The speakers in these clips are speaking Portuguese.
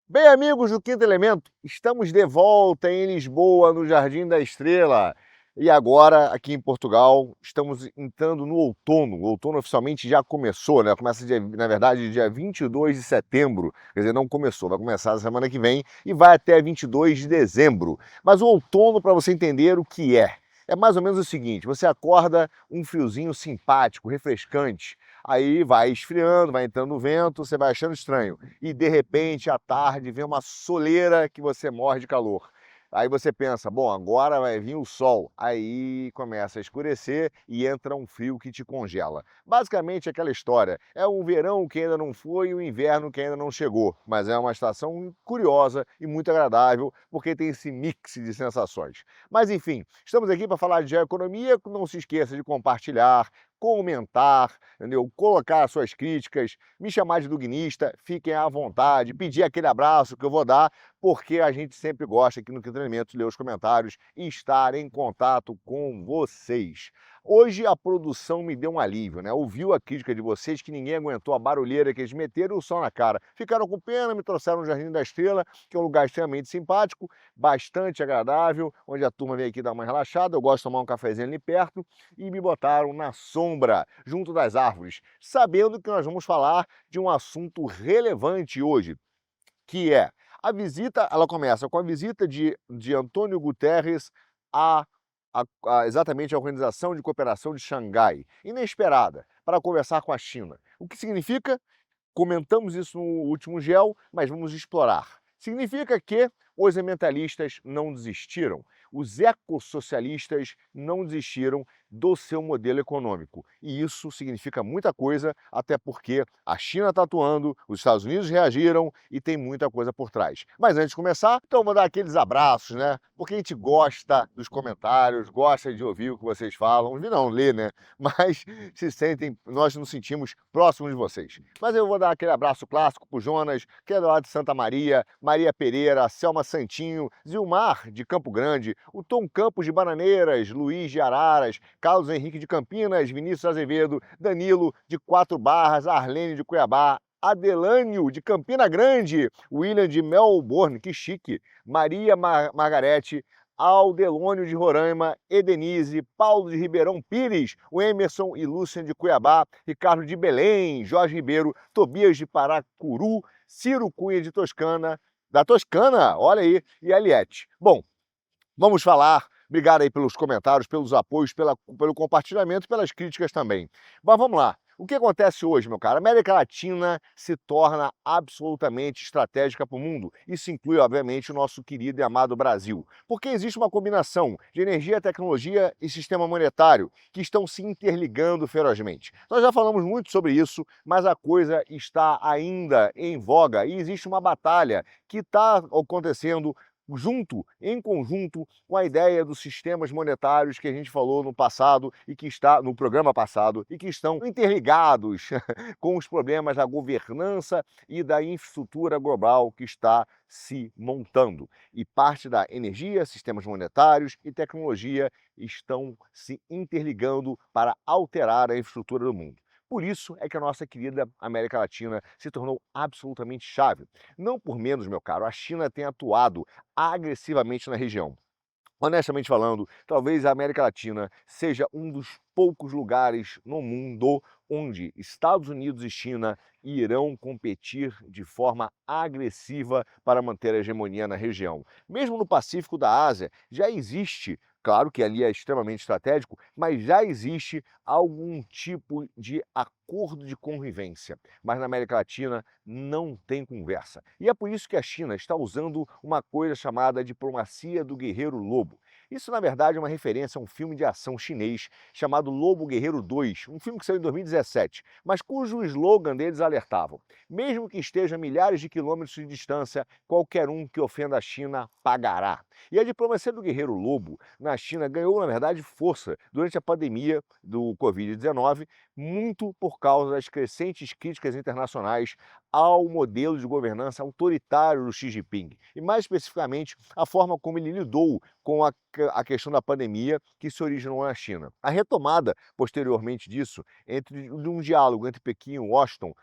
Bem, amigos do Quinto Elemento, estamos de volta em Lisboa, no Jardim da Estrela. E agora, aqui em Portugal, estamos entrando no outono. O outono oficialmente já começou, né? Começa, na verdade, dia 22 de setembro. Quer dizer, não começou, vai começar na semana que vem e vai até 22 de dezembro. Mas o outono, para você entender o que é mais ou menos o seguinte: você acorda um friozinho simpático, refrescante. Aí vai esfriando, vai entrando o vento, você vai achando estranho e de repente à tarde vem uma soleira que você morre de calor. Aí você pensa, bom, agora vai vir o sol. Aí começa a escurecer e entra um frio que te congela. Basicamente aquela história, é um verão que ainda não foi e um inverno que ainda não chegou, mas é uma estação curiosa e muito agradável porque tem esse mix de sensações. Mas enfim, estamos aqui para falar de geoeconomia, não se esqueça de compartilhar, comentar, entendeu? Colocar suas críticas, me chamar de dugnista, fiquem à vontade, pedir aquele abraço que eu vou dar, porque a gente sempre gosta aqui no Quinto Elemento de ler os comentários e estar em contato com vocês. Hoje a produção me deu um alívio, né? Ouviu a crítica de vocês que ninguém aguentou a barulheira que eles meteram o sol na cara. Ficaram com pena, me trouxeram no Jardim da Estrela, que é um lugar extremamente simpático, bastante agradável, onde a turma vem aqui dar uma relaxada, eu gosto de tomar um cafezinho ali perto, e me botaram na sombra, junto das árvores, sabendo que nós vamos falar de um assunto relevante hoje, que é a visita. Ela começa com a visita de Antônio Guterres a, exatamente a Organização de Cooperação de Xangai, inesperada, para conversar com a China. O que significa? Comentamos isso no último GEL, mas vamos explorar. Significa que os ambientalistas não desistiram, os ecossocialistas não desistiram do seu modelo econômico. E isso significa muita coisa, até porque a China está atuando, os Estados Unidos reagiram e tem muita coisa por trás. Mas antes de começar, então vou dar aqueles abraços, né? Porque a gente gosta dos comentários, gosta de ouvir o que vocês falam, ouvir não, ler, né? Mas se sentem, nós nos sentimos próximos de vocês. Mas eu vou dar aquele abraço clássico pro Jonas, que é do lado de Santa Maria, Maria Pereira, Selma Santinho, Zilmar de Campo Grande, o Tom Campos de Bananeiras, Luiz de Araras, Carlos Henrique de Campinas, Vinícius Azevedo, Danilo de Quatro Barras, Arlene de Cuiabá, Adelânio de Campina Grande, William de Melbourne, que chique, Maria Margarete, Aldelônio de Roraima, Edenise, Paulo de Ribeirão Pires, o Emerson e Lúcia de Cuiabá, Ricardo de Belém, Jorge Ribeiro, Tobias de Paracuru, Ciro Cunha de Toscana, da Toscana, olha aí, e Aliette. Bom, vamos falar. Obrigado aí pelos comentários, pelos apoios, pelo compartilhamento, pelas críticas também. Mas vamos lá. O que acontece hoje, meu cara? A América Latina se torna absolutamente estratégica para o mundo. Isso inclui, obviamente, o nosso querido e amado Brasil. Porque existe uma combinação de energia, tecnologia e sistema monetário que estão se interligando ferozmente. Nós já falamos muito sobre isso, mas a coisa está ainda em voga e existe uma batalha que está acontecendo em conjunto com a ideia dos sistemas monetários que a gente falou no passado e que está no programa passado e que estão interligados com os problemas da governança e da infraestrutura global que está se montando. E parte da energia, sistemas monetários e tecnologia estão se interligando para alterar a infraestrutura do mundo. Por isso é que a nossa querida América Latina se tornou absolutamente chave. Não por menos, meu caro, a China tem atuado agressivamente na região. Honestamente falando, talvez a América Latina seja um dos poucos lugares no mundo onde Estados Unidos e China irão competir de forma agressiva para manter a hegemonia na região. Mesmo no Pacífico da Ásia, já existe, claro que ali é extremamente estratégico, mas já existe algum tipo de acordo de convivência. Mas na América Latina não tem conversa. E é por isso que a China está usando uma coisa chamada diplomacia do guerreiro lobo. Isso, na verdade, é uma referência a um filme de ação chinês chamado Lobo Guerreiro 2, um filme que saiu em 2017, mas cujo slogan deles alertava: mesmo que esteja a milhares de quilômetros de distância, qualquer um que ofenda a China pagará. E a diplomacia do guerreiro lobo na China ganhou, na verdade, força durante a pandemia do Covid-19, muito por causa das crescentes críticas internacionais ao modelo de governança autoritário do Xi Jinping, e mais especificamente a forma como ele lidou com a questão da pandemia que se originou na China. A retomada posteriormente disso, de um diálogo entre Pequim e Washington,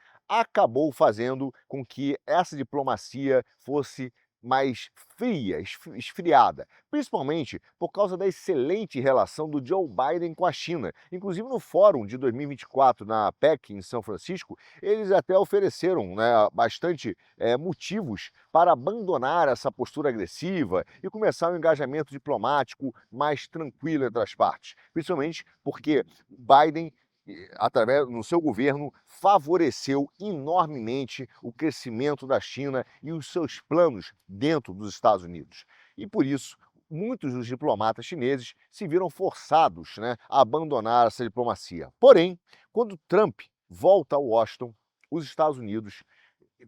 acabou fazendo com que essa diplomacia fosse mais fria, esfriada, principalmente por causa da excelente relação do Joe Biden com a China. Inclusive no Fórum de 2024 na PEC, em São Francisco, eles até ofereceram, né, bastante motivos para abandonar essa postura agressiva e começar um engajamento diplomático mais tranquilo entre as partes, principalmente porque Biden, através no seu governo, favoreceu enormemente o crescimento da China e os seus planos dentro dos Estados Unidos. E por isso, muitos dos diplomatas chineses se viram forçados, né, a abandonar essa diplomacia. Porém, quando Trump volta a Washington, os Estados Unidos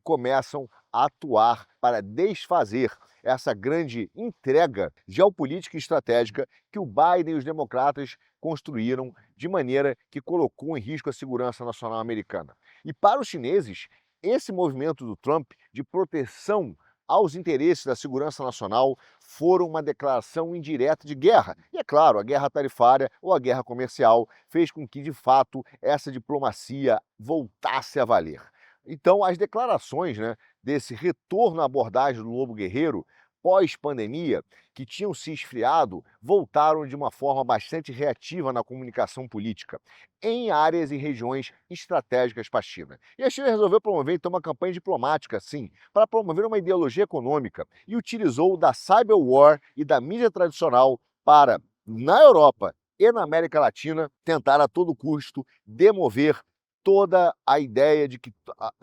começam a atuar para desfazer essa grande entrega geopolítica e estratégica que o Biden e os democratas construíram de maneira que colocou em risco a segurança nacional americana. E para os chineses, esse movimento do Trump de proteção aos interesses da segurança nacional foram uma declaração indireta de guerra. E é claro, a guerra tarifária ou a guerra comercial fez com que, de fato, essa diplomacia voltasse a valer. Então, as declarações, né, desse retorno à abordagem do Lobo Guerreiro pós-pandemia, que tinham se esfriado, voltaram de uma forma bastante reativa na comunicação política, em áreas e regiões estratégicas para a China. E a China resolveu promover, então, uma campanha diplomática, sim, para promover uma ideologia econômica e utilizou da cyber war e da mídia tradicional para, na Europa e na América Latina, tentar a todo custo demover toda a ideia de que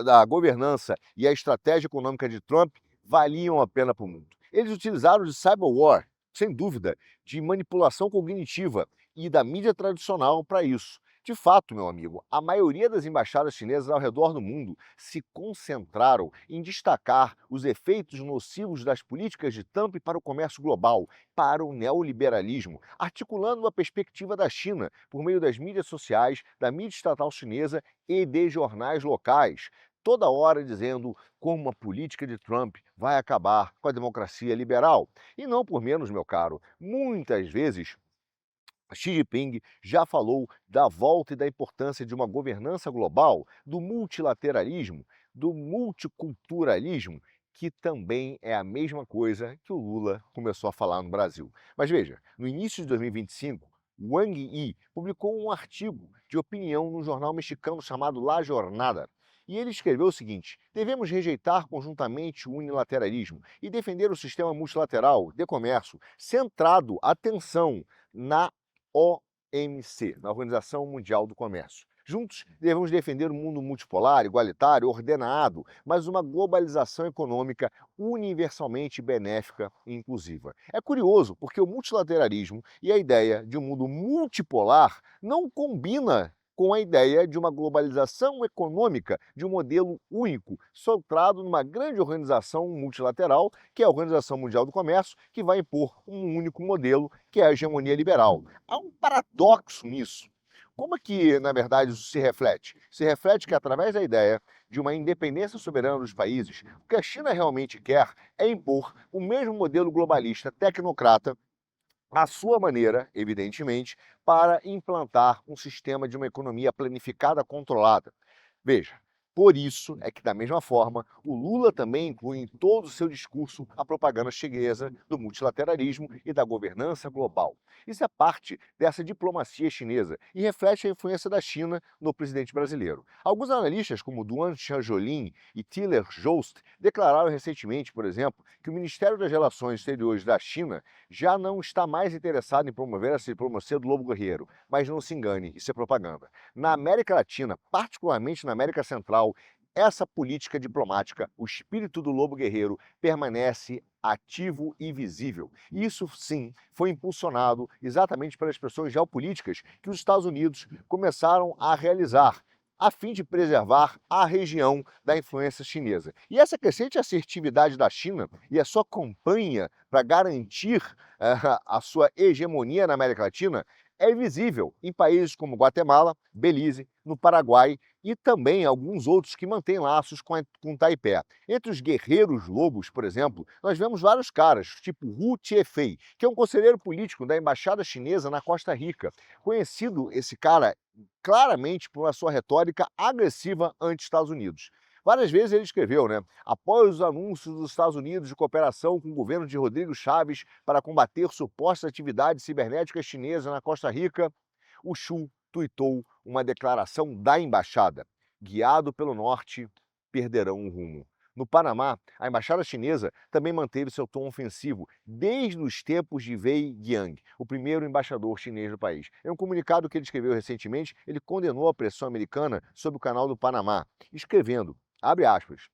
a governança e a estratégia econômica de Trump valiam a pena para o mundo. Eles utilizaram de cyberwar, sem dúvida, de manipulação cognitiva e da mídia tradicional para isso. De fato, meu amigo, a maioria das embaixadas chinesas ao redor do mundo se concentraram em destacar os efeitos nocivos das políticas de Trump para o comércio global, para o neoliberalismo, articulando uma perspectiva da China por meio das mídias sociais, da mídia estatal chinesa e de jornais locais, toda hora dizendo como a política de Trump vai acabar com a democracia liberal. E não por menos, meu caro, muitas vezes Xi Jinping já falou da volta e da importância de uma governança global, do multilateralismo, do multiculturalismo, que também é a mesma coisa que o Lula começou a falar no Brasil. Mas veja, no início de 2025, Wang Yi publicou um artigo de opinião no jornal mexicano chamado La Jornada. E ele escreveu o seguinte: devemos rejeitar conjuntamente o unilateralismo e defender o sistema multilateral de comércio, centrado, atenção, na OMC, na Organização Mundial do Comércio. Juntos, devemos defender um mundo multipolar, igualitário, ordenado, mas uma globalização econômica universalmente benéfica e inclusiva. É curioso, porque o multilateralismo e a ideia de um mundo multipolar não combina com a ideia de uma globalização econômica, de um modelo único, centrado numa grande organização multilateral, que é a Organização Mundial do Comércio, que vai impor um único modelo, que é a hegemonia liberal. Há um paradoxo nisso. Como é que, na verdade, isso se reflete? Se reflete que, através da ideia de uma independência soberana dos países, o que a China realmente quer é impor o mesmo modelo globalista tecnocrata à sua maneira, evidentemente, para implantar um sistema de uma economia planificada, controlada. Veja, por isso é que, da mesma forma, o Lula também inclui em todo o seu discurso a propaganda chinesa do multilateralismo e da governança global. Isso é parte dessa diplomacia chinesa e reflete a influência da China no presidente brasileiro. Alguns analistas, como Duan Xiaojolin e Tiller Jost, declararam recentemente, por exemplo, que o Ministério das Relações Exteriores da China já não está mais interessado em promover essa diplomacia do Lobo Guerreiro. Mas não se engane, isso é propaganda. Na América Latina, particularmente na América Central, essa política diplomática, o espírito do Lobo Guerreiro, permanece ativo e visível. Isso, sim, foi impulsionado exatamente pelas pressões geopolíticas que os Estados Unidos começaram a realizar, a fim de preservar a região da influência chinesa. E essa crescente assertividade da China e a sua campanha para garantir a sua hegemonia na América Latina é visível em países como Guatemala, Belize, no Paraguai e também alguns outros que mantêm laços com Taipei. Entre os guerreiros lobos, por exemplo, nós vemos vários caras, tipo Hu Chiefei, que é um conselheiro político da embaixada chinesa na Costa Rica. Conhecido esse cara claramente por uma sua retórica agressiva anti-Estados Unidos. Várias vezes ele escreveu, né? Após os anúncios dos Estados Unidos de cooperação com o governo de Rodrigo Chaves para combater supostas atividades cibernéticas chinesas na Costa Rica, o Xu tuitou uma declaração da embaixada: guiado pelo norte, perderão o rumo. No Panamá, a embaixada chinesa também manteve seu tom ofensivo desde os tempos de Wei Jiang, o primeiro embaixador chinês do país. Em um comunicado que ele escreveu recentemente, ele condenou a pressão americana sobre o canal do Panamá, escrevendo, abre aspas,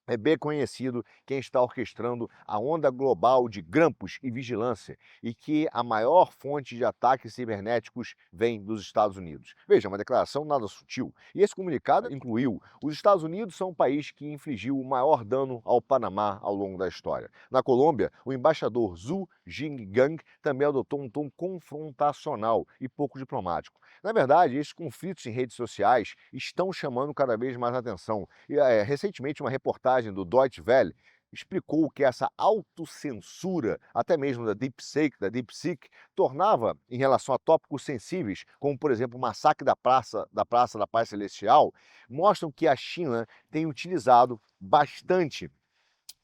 é bem conhecido quem está orquestrando a onda global de grampos e vigilância e que a maior fonte de ataques cibernéticos vem dos Estados Unidos. Veja, uma declaração nada sutil. E esse comunicado incluiu: os Estados Unidos são o país que infligiu o maior dano ao Panamá ao longo da história. Na Colômbia, o embaixador Zhu Jinggang também adotou um tom confrontacional e pouco diplomático. Na verdade, esses conflitos em redes sociais estão chamando cada vez mais atenção. E, recentemente, uma reportagem do Deutsche Welle explicou que essa autocensura, até mesmo da DeepSeek, tornava, em relação a tópicos sensíveis, como, por exemplo, o massacre da Praça da Paz Celestial, mostram que a China tem utilizado bastante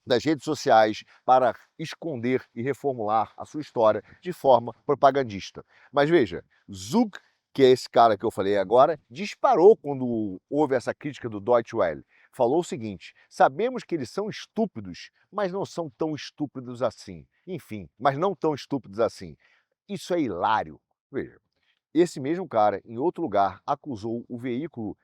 das redes sociais para esconder e reformular a sua história de forma propagandista. Mas veja, Zug, que é esse cara que eu falei agora, disparou quando houve essa crítica do Deutsche Welle. Falou o seguinte: sabemos que eles são estúpidos, mas não são tão estúpidos assim. Enfim, mas não tão estúpidos assim. Isso é hilário. Veja, esse mesmo cara, em outro lugar, acusou o veículo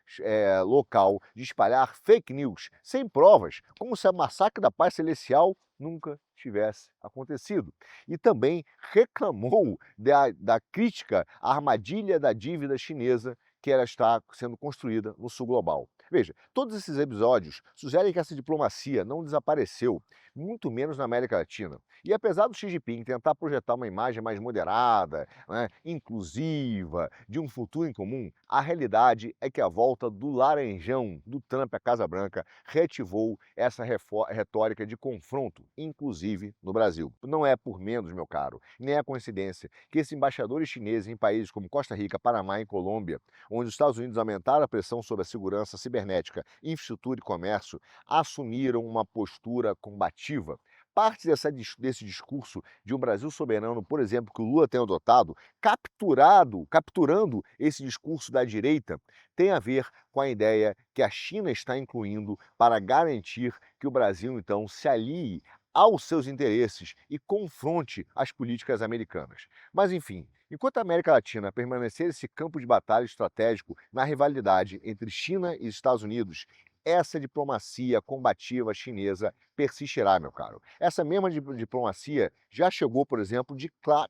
local de espalhar fake news sem provas, como se o massacre da Paz Celestial nunca tivesse acontecido. E também reclamou da crítica à armadilha da dívida chinesa que ela está sendo construída no sul global. Veja, todos esses episódios sugerem que essa diplomacia não desapareceu, muito menos na América Latina. E apesar do Xi Jinping tentar projetar uma imagem mais moderada, né, inclusiva, de um futuro em comum, a realidade é que a volta do laranjão do Trump à Casa Branca reativou essa retórica de confronto, inclusive no Brasil. Não é por menos, meu caro, nem é coincidência que esses embaixadores chineses em países como Costa Rica, Panamá e Colômbia, onde os Estados Unidos aumentaram a pressão sobre a segurança cibernética, infraestrutura e comércio, assumiram uma postura combativa. Parte desse discurso de um Brasil soberano, por exemplo, que o Lula tem adotado, capturando esse discurso da direita, tem a ver com a ideia que a China está incluindo para garantir que o Brasil, então, se alie aos seus interesses e confronte as políticas americanas. Mas, enfim, enquanto a América Latina permanecer esse campo de batalha estratégico na rivalidade entre China e Estados Unidos, essa diplomacia combativa chinesa persistirá, meu caro. Essa mesma diplomacia já chegou, por exemplo,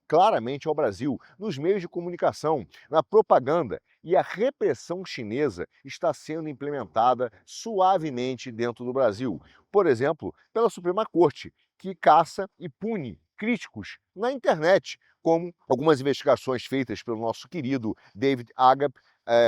claramente ao Brasil, nos meios de comunicação, na propaganda, e a repressão chinesa está sendo implementada suavemente dentro do Brasil. Por exemplo, pela Suprema Corte, que caça e pune críticos na internet, como algumas investigações feitas pelo nosso querido David Agap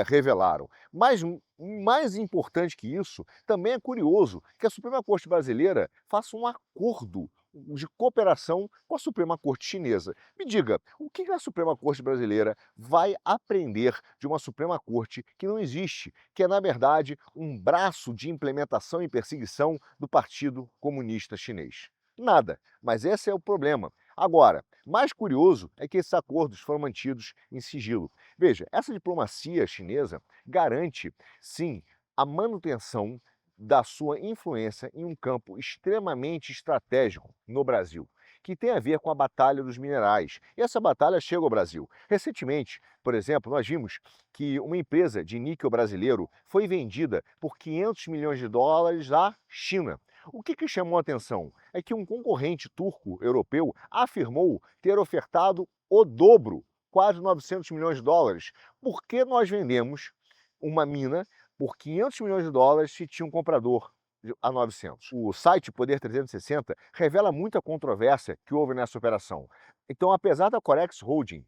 revelaram. Mas mais importante que isso, também é curioso que a Suprema Corte brasileira faça um acordo de cooperação com a Suprema Corte chinesa. Me diga, o que a Suprema Corte brasileira vai aprender de uma Suprema Corte que não existe, que é, na verdade, um braço de implementação e perseguição do Partido Comunista Chinês? Nada, mas esse é o problema. Agora, mais curioso é que esses acordos foram mantidos em sigilo. Veja, essa diplomacia chinesa garante, sim, a manutenção da sua influência em um campo extremamente estratégico no Brasil, que tem a ver com a batalha dos minerais. E essa batalha chega ao Brasil. Recentemente, por exemplo, nós vimos que uma empresa de níquel brasileiro foi vendida por 500 milhões de dólares à China. O que chamou a atenção é que um concorrente turco europeu afirmou ter ofertado o dobro, quase 900 milhões de dólares. Por que nós vendemos uma mina por 500 milhões de dólares se tinha um comprador a 900? O site Poder 360 revela muita controvérsia que houve nessa operação. Então, apesar da Corex Holding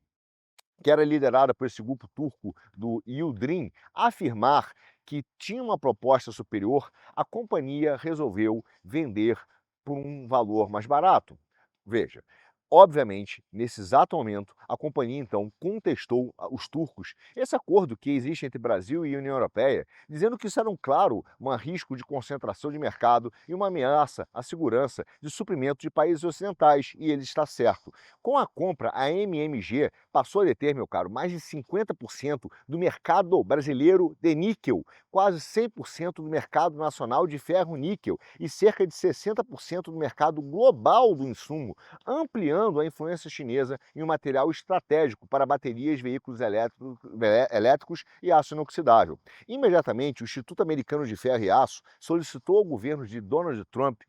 que era liderada por esse grupo turco do Yildirim, afirmar que tinha uma proposta superior, a companhia resolveu vender por um valor mais barato. Veja, obviamente, nesse exato momento, a companhia então contestou os turcos esse acordo que existe entre Brasil e União Europeia, dizendo que isso era claro, um risco de concentração de mercado e uma ameaça à segurança de suprimento de países ocidentais, e ele está certo. Com a compra, a MMG passou a deter, meu caro, mais de 50% do mercado brasileiro de níquel, quase 100% do mercado nacional de ferro-níquel e cerca de 60% do mercado global do insumo, ampliando a influência chinesa em um material estratégico para baterias, veículos elétricos e aço inoxidável. Imediatamente, o Instituto Americano de Ferro e Aço solicitou ao governo de Donald Trump,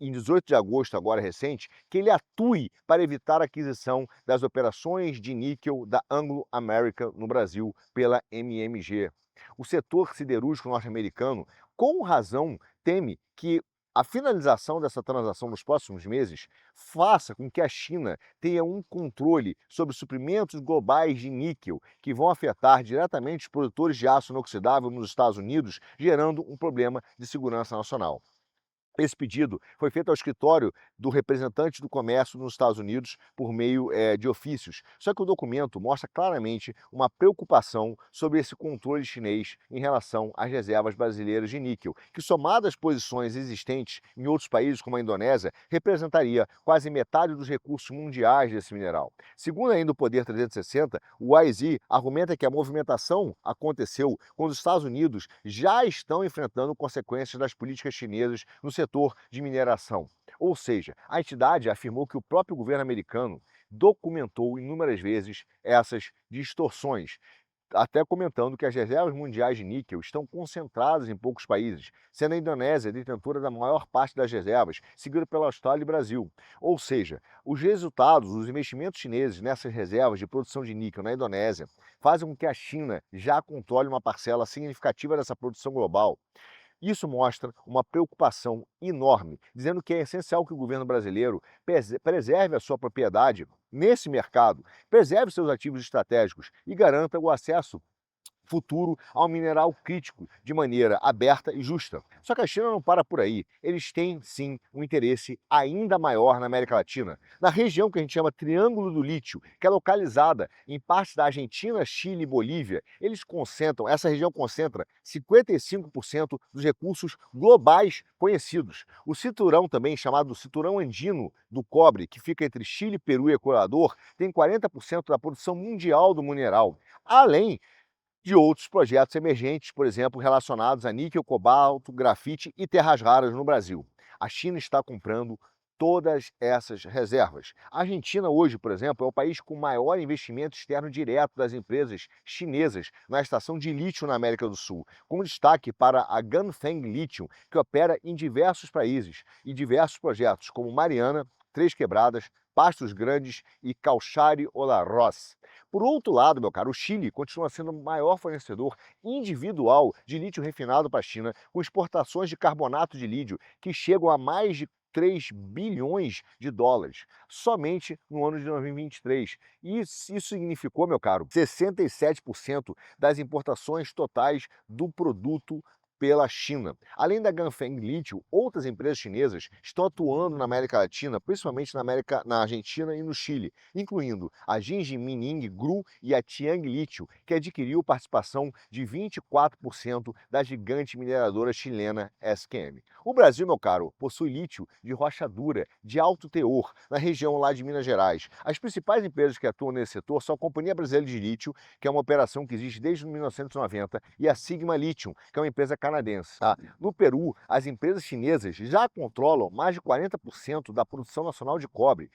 em 18 de agosto, agora recente, que ele atue para evitar a aquisição das operações de níquel da Anglo American no Brasil pela MMG. O setor siderúrgico norte-americano, com razão, teme que a finalização dessa transação nos próximos meses faça com que a China tenha um controle sobre suprimentos globais de níquel que vão afetar diretamente os produtores de aço inoxidável nos Estados Unidos, gerando um problema de segurança nacional. Esse pedido foi feito ao escritório do representante do comércio nos Estados Unidos por meio de ofícios. Só que o documento mostra claramente uma preocupação sobre esse controle chinês em relação às reservas brasileiras de níquel, que somado às posições existentes em outros países como a Indonésia, representaria quase metade dos recursos mundiais desse mineral. Segundo ainda o Poder 360, o YZ argumenta que a movimentação aconteceu quando os Estados Unidos já estão enfrentando consequências das políticas chinesas no setor de mineração. Ou seja, a entidade afirmou que o próprio governo americano documentou inúmeras vezes essas distorções, até comentando que as reservas mundiais de níquel estão concentradas em poucos países, sendo a Indonésia detentora da maior parte das reservas, seguida pela Austrália e Brasil. Ou seja, os resultados dos investimentos chineses nessas reservas de produção de níquel na Indonésia fazem com que a China já controle uma parcela significativa dessa produção global. Isso mostra uma preocupação enorme, dizendo que é essencial que o governo brasileiro preserve a sua propriedade nesse mercado, preserve seus ativos estratégicos e garanta o acesso futuro ao mineral crítico de maneira aberta e justa. Só que a China não para por aí. Eles têm, sim, um interesse ainda maior na América Latina, na região que a gente chama Triângulo do Lítio, que é localizada em partes da Argentina, Chile e Bolívia. Essa região concentra 55% dos recursos globais conhecidos. O cinturão também, chamado cinturão andino do cobre, que fica entre Chile, Peru e Equador, tem 40% da produção mundial do mineral. Além de outros projetos emergentes, por exemplo, relacionados a níquel, cobalto, grafite e terras raras no Brasil. A China está comprando todas essas reservas. A Argentina hoje, por exemplo, é o país com maior investimento externo direto das empresas chinesas na extração de lítio na América do Sul, com destaque para a Ganfeng Lithium, que opera em diversos países e diversos projetos, como Mariana, Três Quebradas, Pastos Grandes e Cauchari Olaroz. Por outro lado, meu caro, o Chile continua sendo o maior fornecedor individual de lítio refinado para a China, com exportações de carbonato de lítio que chegam a mais de 3 bilhões de dólares, somente no ano de 2023. E isso significou, meu caro, 67% das importações totais do produto pela China. Além da Ganfeng Lithium, outras empresas chinesas estão atuando na América Latina, principalmente na Argentina e no Chile, incluindo a Jinji Mining Group e a Tiang Lithium, que adquiriu participação de 24% da gigante mineradora chilena SQM. O Brasil, meu caro, possui lítio de rocha dura, de alto teor, na região lá de Minas Gerais. As principais empresas que atuam nesse setor são a Companhia Brasileira de Lítio, que é uma operação que existe desde 1990, e a Sigma Lithium, que é uma empresa canadense. No Peru, as empresas chinesas já controlam mais de 40% da produção nacional de cobre,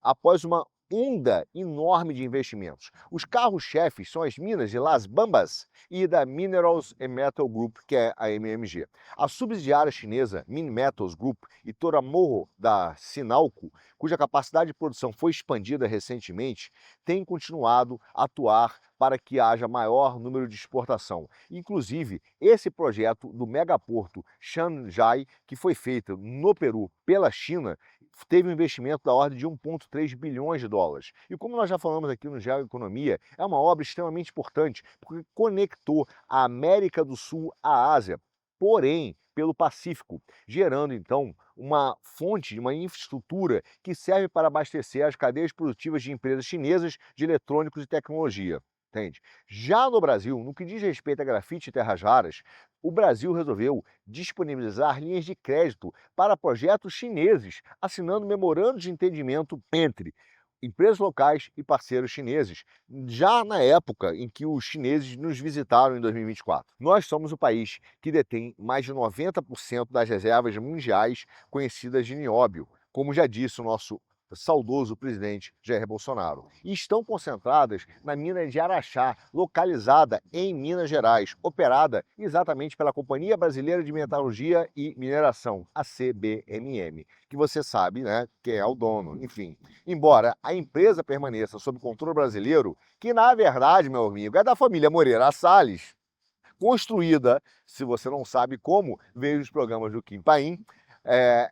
após uma onda enorme de investimentos. Os carros-chefes são as minas de Las Bambas e da Minerals and Metal Group, que é a MMG. A subsidiária chinesa Minmetals Group e Toramorro da Sinalco, cuja capacidade de produção foi expandida recentemente, tem continuado a atuar para que haja maior número de exportação. Inclusive, esse projeto do megaporto Shanghai, que foi feito no Peru pela China, teve um investimento da ordem de 1,3 bilhões de dólares. E como nós já falamos aqui no Geoeconomia, é uma obra extremamente importante, porque conectou a América do Sul à Ásia, porém pelo Pacífico, gerando então uma fonte, uma infraestrutura que serve para abastecer as cadeias produtivas de empresas chinesas de eletrônicos e tecnologia. Entende? Já no Brasil, no que diz respeito a grafite e terras raras, o Brasil resolveu disponibilizar linhas de crédito para projetos chineses, assinando memorandos de entendimento entre empresas locais e parceiros chineses, já na época em que os chineses nos visitaram em 2024. Nós somos o país que detém mais de 90% das reservas mundiais conhecidas de nióbio, como já disse o nosso saudoso presidente Jair Bolsonaro, e estão concentradas na mina de Araxá, localizada em Minas Gerais, operada exatamente pela Companhia Brasileira de Metalurgia e Mineração, a CBMM, que você sabe, né, quem é o dono, enfim. Embora a empresa permaneça sob controle brasileiro, que na verdade, meu amigo, é da família Moreira Salles, construída, se você não sabe como, veio os programas do Kim Paim,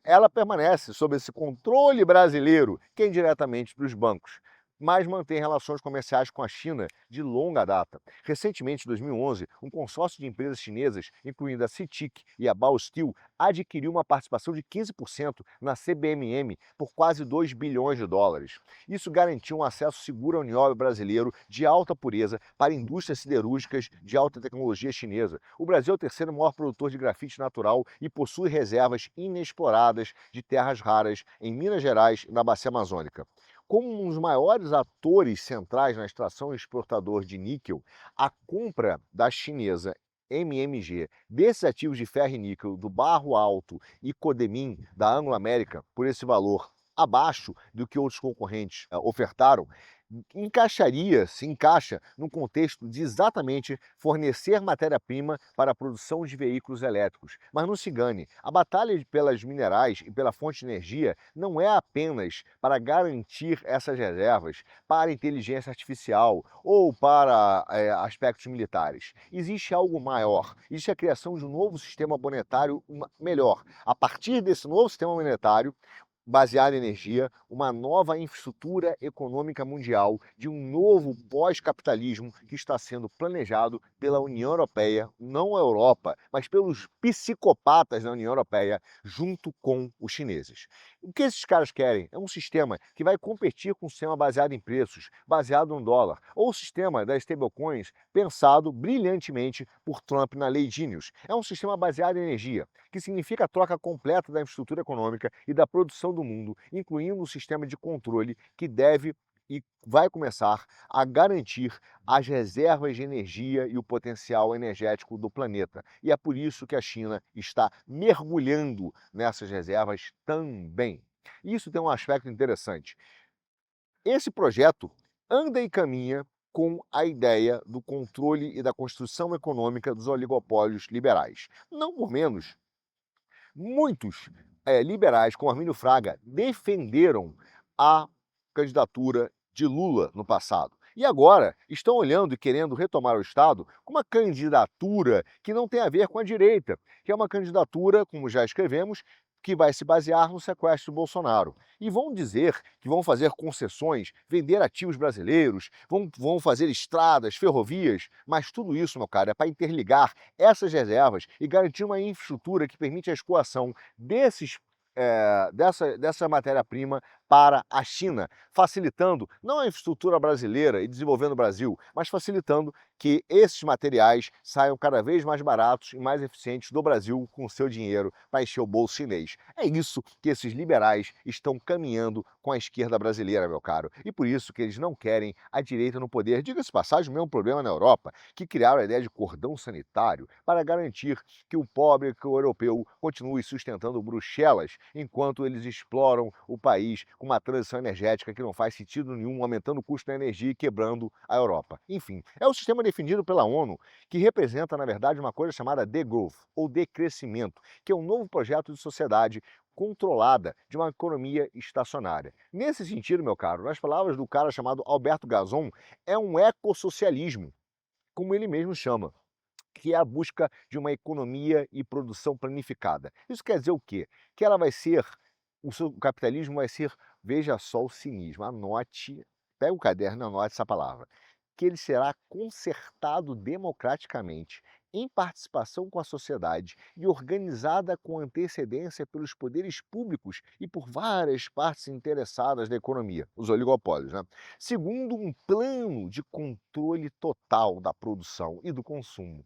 ela permanece sob esse controle brasileiro, que é indiretamente dos bancos, mas mantém relações comerciais com a China de longa data. Recentemente, em 2011, um consórcio de empresas chinesas, incluindo a CITIC e a Baosteel, adquiriu uma participação de 15% na CBMM por quase 2 bilhões de dólares. Isso garantiu um acesso seguro ao nióbio brasileiro de alta pureza para indústrias siderúrgicas de alta tecnologia chinesa. O Brasil é o terceiro maior produtor de grafite natural e possui reservas inexploradas de terras raras em Minas Gerais e na Bacia Amazônica. Como um dos maiores atores centrais na extração e exportador de níquel, a compra da chinesa MMG desses ativos de ferro e níquel do Barro Alto e Codemin da Anglo América por esse valor abaixo do que outros concorrentes ofertaram, se encaixa no contexto de exatamente fornecer matéria-prima para a produção de veículos elétricos. Mas não se engane, a batalha pelas minerais e pela fonte de energia não é apenas para garantir essas reservas para inteligência artificial ou para aspectos militares. Existe algo maior, existe a criação de um novo sistema monetário melhor. A partir desse novo sistema monetário, baseada em energia, uma nova infraestrutura econômica mundial de um novo pós-capitalismo que está sendo planejado pela União Europeia, não a Europa, mas pelos psicopatas da União Europeia, junto com os chineses. O que esses caras querem é um sistema que vai competir com um sistema baseado em preços, baseado no dólar, ou o sistema das stablecoins pensado brilhantemente por Trump na Lei Genius. É um sistema baseado em energia, que significa a troca completa da infraestrutura econômica e da produção do mundo, incluindo um sistema de controle que deve e vai começar a garantir as reservas de energia e o potencial energético do planeta. E é por isso que a China está mergulhando nessas reservas também. Isso tem um aspecto interessante. Esse projeto anda e caminha com a ideia do controle e da construção econômica dos oligopólios liberais. Não por menos, muitos liberais, como Armínio Fraga, defenderam a candidatura de Lula no passado. E agora estão olhando e querendo retomar o Estado com uma candidatura que não tem a ver com a direita, que é uma candidatura, como já escrevemos, que vai se basear no sequestro do Bolsonaro. E vão dizer que vão fazer concessões, vender ativos brasileiros, vão fazer estradas, ferrovias, mas tudo isso, meu caro, é para interligar essas reservas e garantir uma infraestrutura que permite a escoação dessa matéria-prima para a China, facilitando não a infraestrutura brasileira e desenvolvendo o Brasil, mas facilitando que esses materiais saiam cada vez mais baratos e mais eficientes do Brasil com o seu dinheiro para encher o bolso chinês. É isso que esses liberais estão caminhando com a esquerda brasileira, meu caro. E por isso que eles não querem a direita no poder. Diga-se de passagem, o mesmo problema na Europa, que criaram a ideia de cordão sanitário para garantir que o pobre, que o europeu, continue sustentando Bruxelas, enquanto eles exploram o país com uma transição energética que não faz sentido nenhum, aumentando o custo da energia e quebrando a Europa. Enfim, é o sistema definido pela ONU, que representa, na verdade, uma coisa chamada degrowth, ou decrescimento, que é um novo projeto de sociedade controlada de uma economia estacionária. Nesse sentido, meu caro, nas palavras do cara chamado Alberto Gazon, é um ecossocialismo, como ele mesmo chama, que é a busca de uma economia e produção planificada. Isso quer dizer o quê? Que ela vai ser o capitalismo vai ser, veja só o cinismo, anote, pega o caderno e anote essa palavra, que ele será consertado democraticamente, em participação com a sociedade e organizada com antecedência pelos poderes públicos e por várias partes interessadas da economia, os oligopólios, né? Segundo um plano de controle total da produção e do consumo.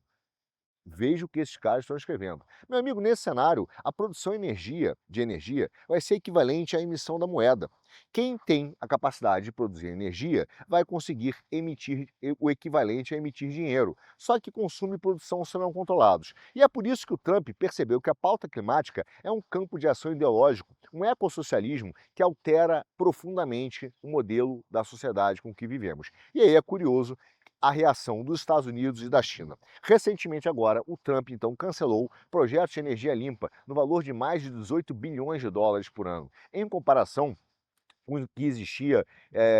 Veja o que esses caras estão escrevendo. Meu amigo, nesse cenário, a produção de energia vai ser equivalente à emissão da moeda. Quem tem a capacidade de produzir energia vai conseguir emitir o equivalente a emitir dinheiro. Só que consumo e produção serão controlados. E é por isso que o Trump percebeu que a pauta climática é um campo de ação ideológico, um ecossocialismo que altera profundamente o modelo da sociedade com que vivemos. E aí é curioso a reação dos Estados Unidos e da China. Recentemente agora, o Trump então cancelou projetos de energia limpa no valor de mais de 18 bilhões de dólares por ano, em comparação com o que existia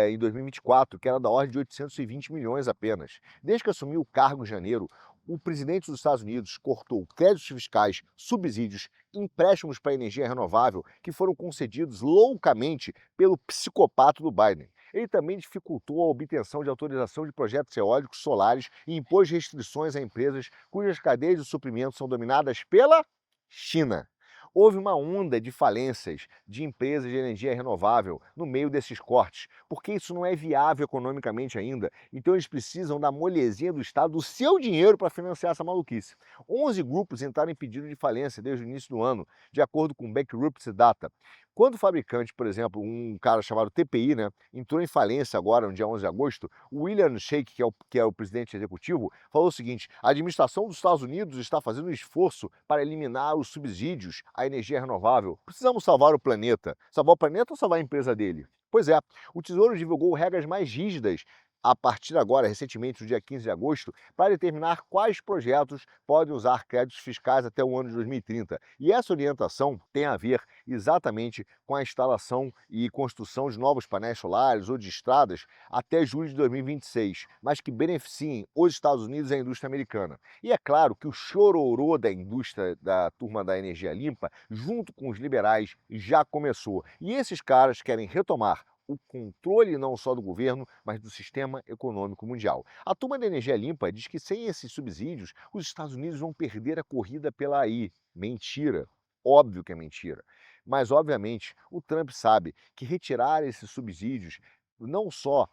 em 2024, que era da ordem de 820 milhões apenas. Desde que assumiu o cargo em janeiro, o presidente dos Estados Unidos cortou créditos fiscais, subsídios, empréstimos para energia renovável que foram concedidos loucamente pelo psicopata do Biden. Ele também dificultou a obtenção de autorização de projetos eólicos solares e impôs restrições a empresas cujas cadeias de suprimento são dominadas pela China. Houve uma onda de falências de empresas de energia renovável no meio desses cortes, porque isso não é viável economicamente ainda, então eles precisam da molezinha do Estado, do seu dinheiro para financiar essa maluquice. 11 grupos entraram em pedido de falência desde o início do ano, de acordo com Bankruptcy Data. Quando o fabricante, por exemplo, um cara chamado TPI, né, entrou em falência agora, no dia 11 de agosto, o William Shake, que é o presidente executivo, falou o seguinte: a administração dos Estados Unidos está fazendo um esforço para eliminar os subsídios à energia renovável. Precisamos salvar o planeta. Salvar o planeta ou salvar a empresa dele? Pois é, o Tesouro divulgou regras mais rígidas a partir agora, recentemente, no dia 15 de agosto, para determinar quais projetos podem usar créditos fiscais até o ano de 2030. E essa orientação tem a ver exatamente com a instalação e construção de novos painéis solares ou de estradas até julho de 2026, mas que beneficiem os Estados Unidos e a indústria americana. E é claro que o chororô da indústria da turma da energia limpa, junto com os liberais, já começou. E esses caras querem retomar o controle não só do governo, mas do sistema econômico mundial. A turma da energia limpa diz que sem esses subsídios, os Estados Unidos vão perder a corrida pela AI. Mentira. Óbvio que é mentira. Mas, obviamente, o Trump sabe que retirar esses subsídios não só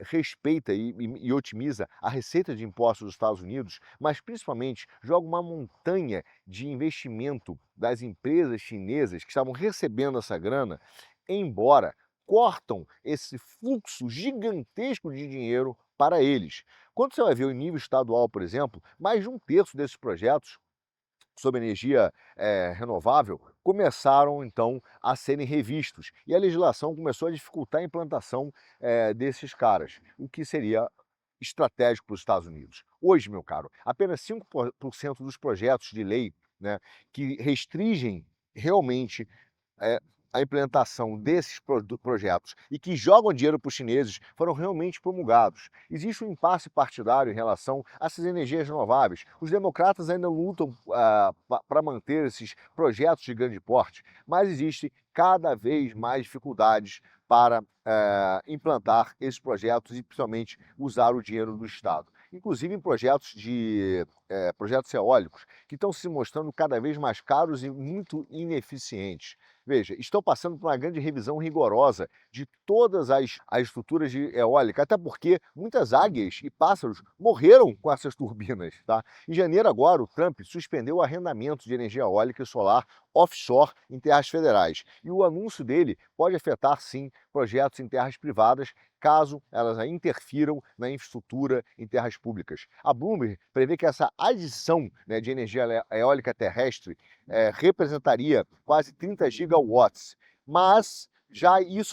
respeita e otimiza a receita de impostos dos Estados Unidos, mas principalmente joga uma montanha de investimento das empresas chinesas que estavam recebendo essa grana embora, cortam esse fluxo gigantesco de dinheiro para eles. Quando você vai ver o nível estadual, por exemplo, mais de um terço desses projetos sobre energia renovável começaram então a serem revistos e a legislação começou a dificultar a implantação desses caras, o que seria estratégico para os Estados Unidos. Hoje, meu caro, apenas 5% dos projetos de lei, né, que restringem realmente é, a implementação desses projetos e que jogam dinheiro para os chineses foram realmente promulgados. Existe um impasse partidário em relação a essas energias renováveis. Os democratas ainda lutam para manter esses projetos de grande porte, mas existe cada vez mais dificuldades para implantar esses projetos e principalmente usar o dinheiro do Estado. Inclusive em projetos eólicos, que estão se mostrando cada vez mais caros e muito ineficientes. Veja, estão passando por uma grande revisão rigorosa de todas as estruturas de eólica, até porque muitas águias e pássaros morreram com essas turbinas. Tá? Em janeiro agora, o Trump suspendeu o arrendamento de energia eólica e solar offshore em terras federais. E o anúncio dele pode afetar, sim, projetos em terras privadas, caso elas interfiram na infraestrutura em terras públicas. A Bloomberg prevê que essa adição, né, de energia eólica terrestre representaria quase 30 gigawatts, mas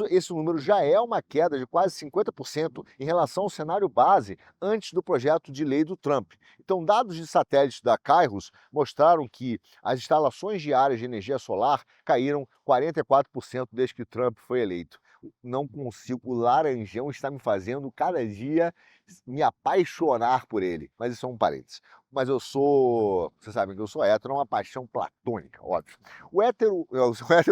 esse número já é uma queda de quase 50% em relação ao cenário base antes do projeto de lei do Trump. Então, dados de satélites da Kairos mostraram que as instalações diárias de energia solar caíram 44% desde que Trump foi eleito. Não consigo, o Laranjão está me fazendo cada dia me apaixonar por ele, mas isso é um parênteses. mas vocês sabem que eu sou hétero, é uma paixão platônica, óbvio. O hétero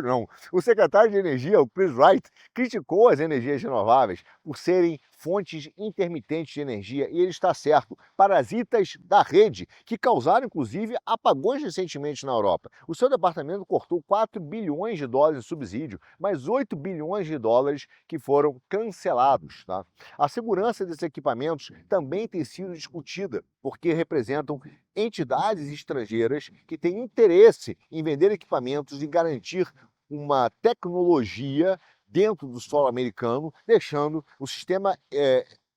não, o secretário de Energia, o Chris Wright, criticou as energias renováveis por serem fontes intermitentes de energia, e ele está certo, parasitas da rede, que causaram inclusive apagões recentemente na Europa. O seu departamento cortou 4 bilhões de dólares em subsídio, mas 8 bilhões de dólares que foram cancelados. Tá? A segurança desses equipamentos também tem sido discutida, porque representam entidades estrangeiras que têm interesse em vender equipamentos e garantir uma tecnologia dentro do solo americano, deixando o sistema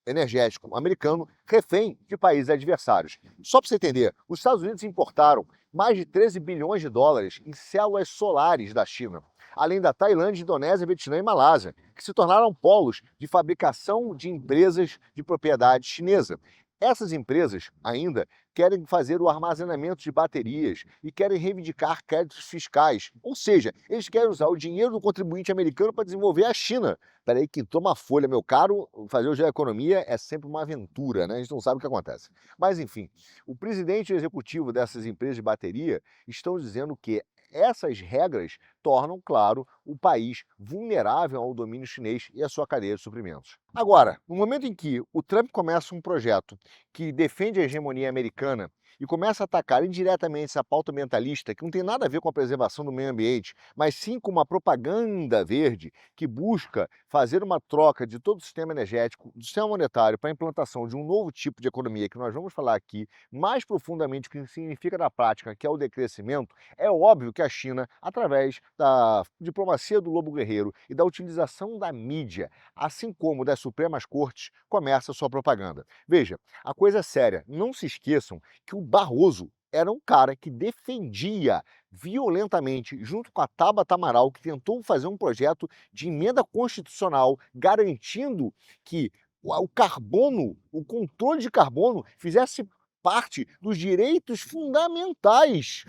energético americano refém de países adversários. Só para você entender, os Estados Unidos importaram mais de 13 bilhões de dólares em células solares da China, além da Tailândia, Indonésia, Vietnã e Malásia, que se tornaram polos de fabricação de empresas de propriedade chinesa. Essas empresas ainda querem fazer o armazenamento de baterias e querem reivindicar créditos fiscais. Ou seja, eles querem usar o dinheiro do contribuinte americano para desenvolver a China. Peraí que toma folha, meu caro, fazer o geoeconomia é sempre uma aventura, né? A gente não sabe o que acontece. Mas enfim, o presidente e o executivo dessas empresas de bateria estão dizendo que essas regras tornam, claro, o país vulnerável ao domínio chinês e à sua cadeia de suprimentos. Agora, no momento em que o Trump começa um projeto que defende a hegemonia americana e começa a atacar indiretamente essa pauta ambientalista, que não tem nada a ver com a preservação do meio ambiente, mas sim com uma propaganda verde que busca fazer uma troca de todo o sistema energético, do sistema monetário, para a implantação de um novo tipo de economia, que nós vamos falar aqui mais profundamente o que significa na prática, que é o decrescimento, é óbvio que a China, através da diplomacia do lobo guerreiro e da utilização da mídia, assim como das Supremas Cortes, começa a sua propaganda. Veja, a coisa é séria, não se esqueçam que o Barroso era um cara que defendia violentamente, junto com a Tabata Amaral, que tentou fazer um projeto de emenda constitucional garantindo que o carbono, o controle de carbono, fizesse parte dos direitos fundamentais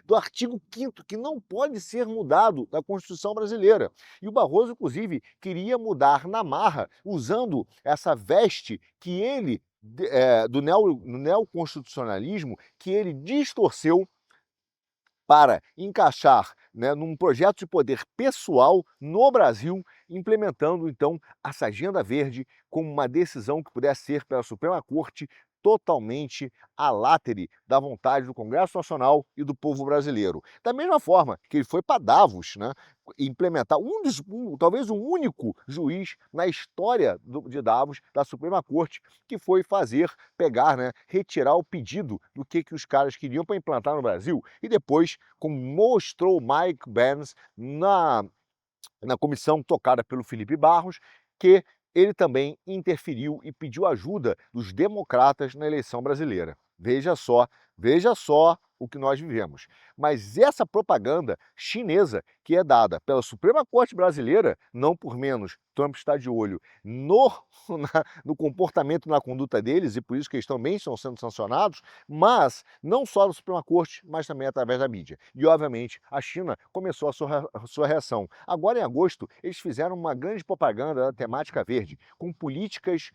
do artigo 5º, que não pode ser mudado da Constituição brasileira. E o Barroso, inclusive, queria mudar na marra, usando essa veste que ele, do neoconstitucionalismo, que ele distorceu para encaixar, né, num projeto de poder pessoal no Brasil, implementando então essa agenda verde como uma decisão que pudesse ser pela Suprema Corte totalmente à látere da vontade do Congresso Nacional e do povo brasileiro. Da mesma forma que ele foi para Davos, né, implementar talvez o único juiz na história de Davos, da Suprema Corte, que foi pegar, né, retirar o pedido do que os caras queriam para implantar no Brasil, e depois, como mostrou Mike Pence na comissão tocada pelo Felipe Barros, que ele também interferiu e pediu ajuda dos democratas na eleição brasileira. Veja só o que nós vivemos. Mas essa propaganda chinesa que é dada pela Suprema Corte brasileira, não por menos, Trump está de olho no comportamento, na conduta deles, e por isso que eles também estão sendo sancionados, mas não só da Suprema Corte, mas também através da mídia. E, obviamente, a China começou a sua reação. Agora, em agosto, eles fizeram uma grande propaganda da temática verde, com políticas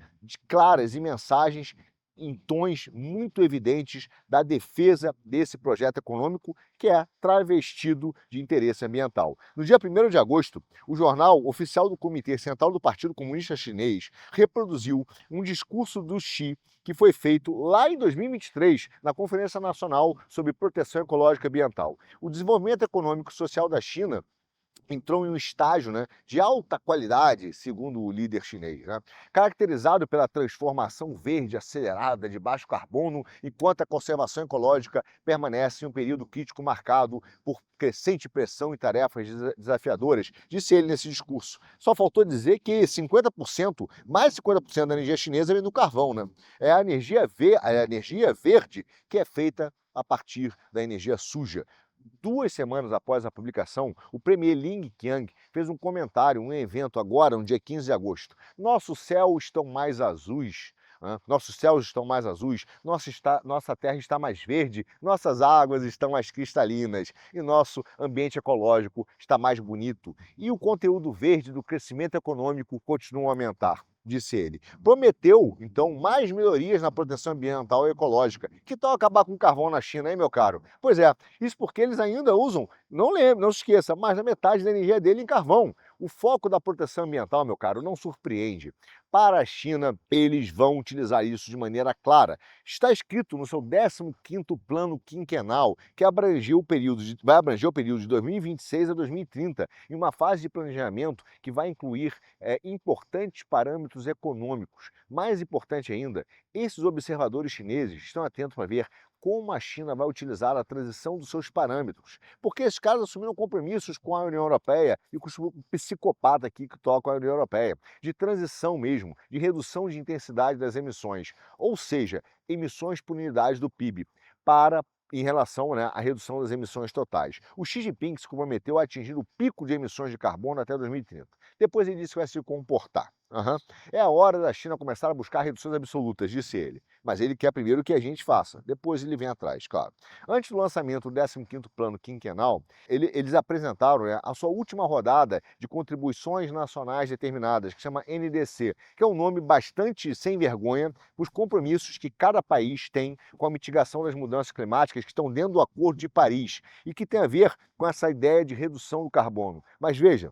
claras e mensagens em tons muito evidentes da defesa desse projeto econômico que é travestido de interesse ambiental. No dia 1º de agosto, o jornal oficial do Comitê Central do Partido Comunista Chinês reproduziu um discurso do Xi que foi feito lá em 2023 na Conferência Nacional sobre Proteção Ecológica e Ambiental. O desenvolvimento econômico e social da China entrou em um estágio, né, de alta qualidade, segundo o líder chinês, né, caracterizado pela transformação verde acelerada de baixo carbono, enquanto a conservação ecológica permanece em um período crítico marcado por crescente pressão e tarefas desafiadoras, disse ele nesse discurso. Só faltou dizer que 50%, mais de 50% da energia chinesa vem do carvão, né? É a energia verde que é feita a partir da energia suja. 2 semanas após a publicação, o premier Li Qiang fez um comentário em um evento agora, no dia 15 de agosto. Nossos céus estão mais azuis, né? Nossos céus estão mais azuis, nossa terra está mais verde, nossas águas estão mais cristalinas e nosso ambiente ecológico está mais bonito. E o conteúdo verde do crescimento econômico continua a aumentar, disse ele. Prometeu, então, mais melhorias na proteção ambiental e ecológica. Que tal acabar com o carvão na China, hein, meu caro? Pois é, isso porque eles ainda usam, não se esqueça, mais da metade da energia dele em carvão. O foco da proteção ambiental, meu caro, não surpreende. Para a China, eles vão utilizar isso de maneira clara. Está escrito no seu 15º Plano Quinquenal, que vai abranger o período de 2026 a 2030, em uma fase de planejamento que vai incluir importantes parâmetros econômicos. Mais importante ainda, esses observadores chineses estão atentos para ver como a China vai utilizar a transição dos seus parâmetros. Porque esses caras assumiram compromissos com a União Europeia e com o psicopata aqui que toca a União Europeia, de transição mesmo, de redução de intensidade das emissões, ou seja, emissões por unidade do PIB, em relação, né, à redução das emissões totais. O Xi Jinping se comprometeu a atingir o pico de emissões de carbono até 2030. Depois ele disse que vai se comportar. É a hora da China começar a buscar reduções absolutas, disse ele. Mas ele quer primeiro que a gente faça, depois ele vem atrás, claro. Antes do lançamento do 15º Plano Quinquenal, eles apresentaram, né, a sua última rodada de contribuições nacionais determinadas, que chama NDC, que é um nome bastante sem vergonha para os compromissos que cada país tem com a mitigação das mudanças climáticas que estão dentro do Acordo de Paris e que tem a ver com essa ideia de redução do carbono. Mas veja,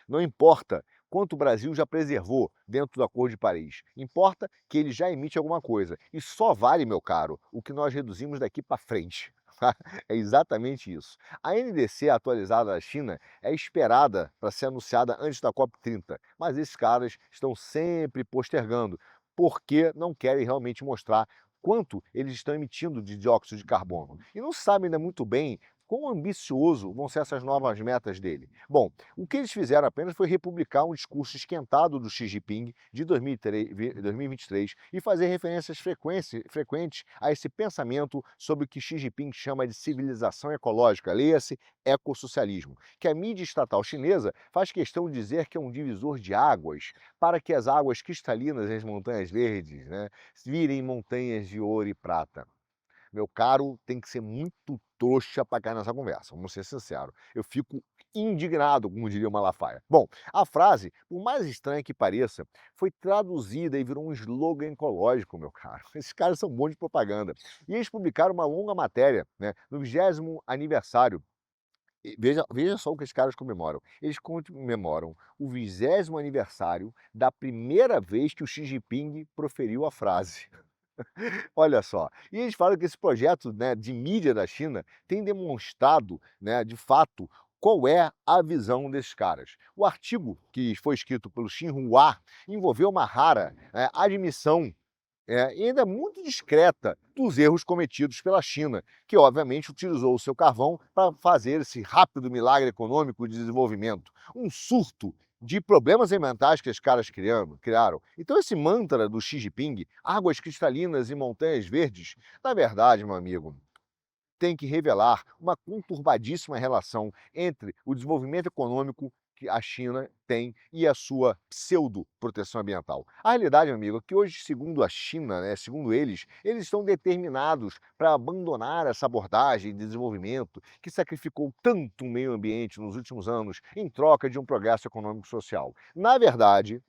não importa quanto o Brasil já preservou dentro do Acordo de Paris, importa que ele já emite alguma coisa. E só vale, meu caro, o que nós reduzimos daqui para frente. É exatamente isso. A NDC atualizada da China é esperada para ser anunciada antes da COP30, mas esses caras estão sempre postergando, porque não querem realmente mostrar quanto eles estão emitindo de dióxido de carbono. E não sabem ainda muito bem quão ambicioso vão ser essas novas metas dele. Bom, o que eles fizeram apenas foi republicar um discurso esquentado do Xi Jinping de 2023 e fazer referências frequentes a esse pensamento sobre o que Xi Jinping chama de civilização ecológica, leia-se ecossocialismo, que a mídia estatal chinesa faz questão de dizer que é um divisor de águas, para que as águas cristalinas das montanhas verdes, né, virem montanhas de ouro e prata. Meu caro, tem que ser muito trouxa para cair nessa conversa, vamos ser sinceros. Eu fico indignado, como diria o Malafaia. Bom, a frase, por mais estranha que pareça, foi traduzida e virou um slogan ecológico, meu caro. Esses caras são bons de propaganda. E eles publicaram uma longa matéria, né, no 20º aniversário. E veja só o que esses caras comemoram. Eles comemoram o 20º aniversário da primeira vez que o Xi Jinping proferiu a frase. Olha só, e eles falam que esse projeto, né, de mídia da China tem demonstrado, né, de fato, qual é a visão desses caras. O artigo que foi escrito pelo Xinhua envolveu uma rara admissão e ainda muito discreta dos erros cometidos pela China, que obviamente utilizou o seu carvão para fazer esse rápido milagre econômico de desenvolvimento. Um surto de problemas ambientais que os caras criaram. Então esse mantra do Xi Jinping, águas cristalinas e montanhas verdes, na verdade, meu amigo, tem que revelar uma conturbadíssima relação entre o desenvolvimento econômico que a China tem e a sua pseudo-proteção ambiental. A realidade, meu amigo, é que hoje, segundo a China, né, segundo eles estão determinados para abandonar essa abordagem de desenvolvimento que sacrificou tanto o meio ambiente nos últimos anos em troca de um progresso econômico e social. Na verdade,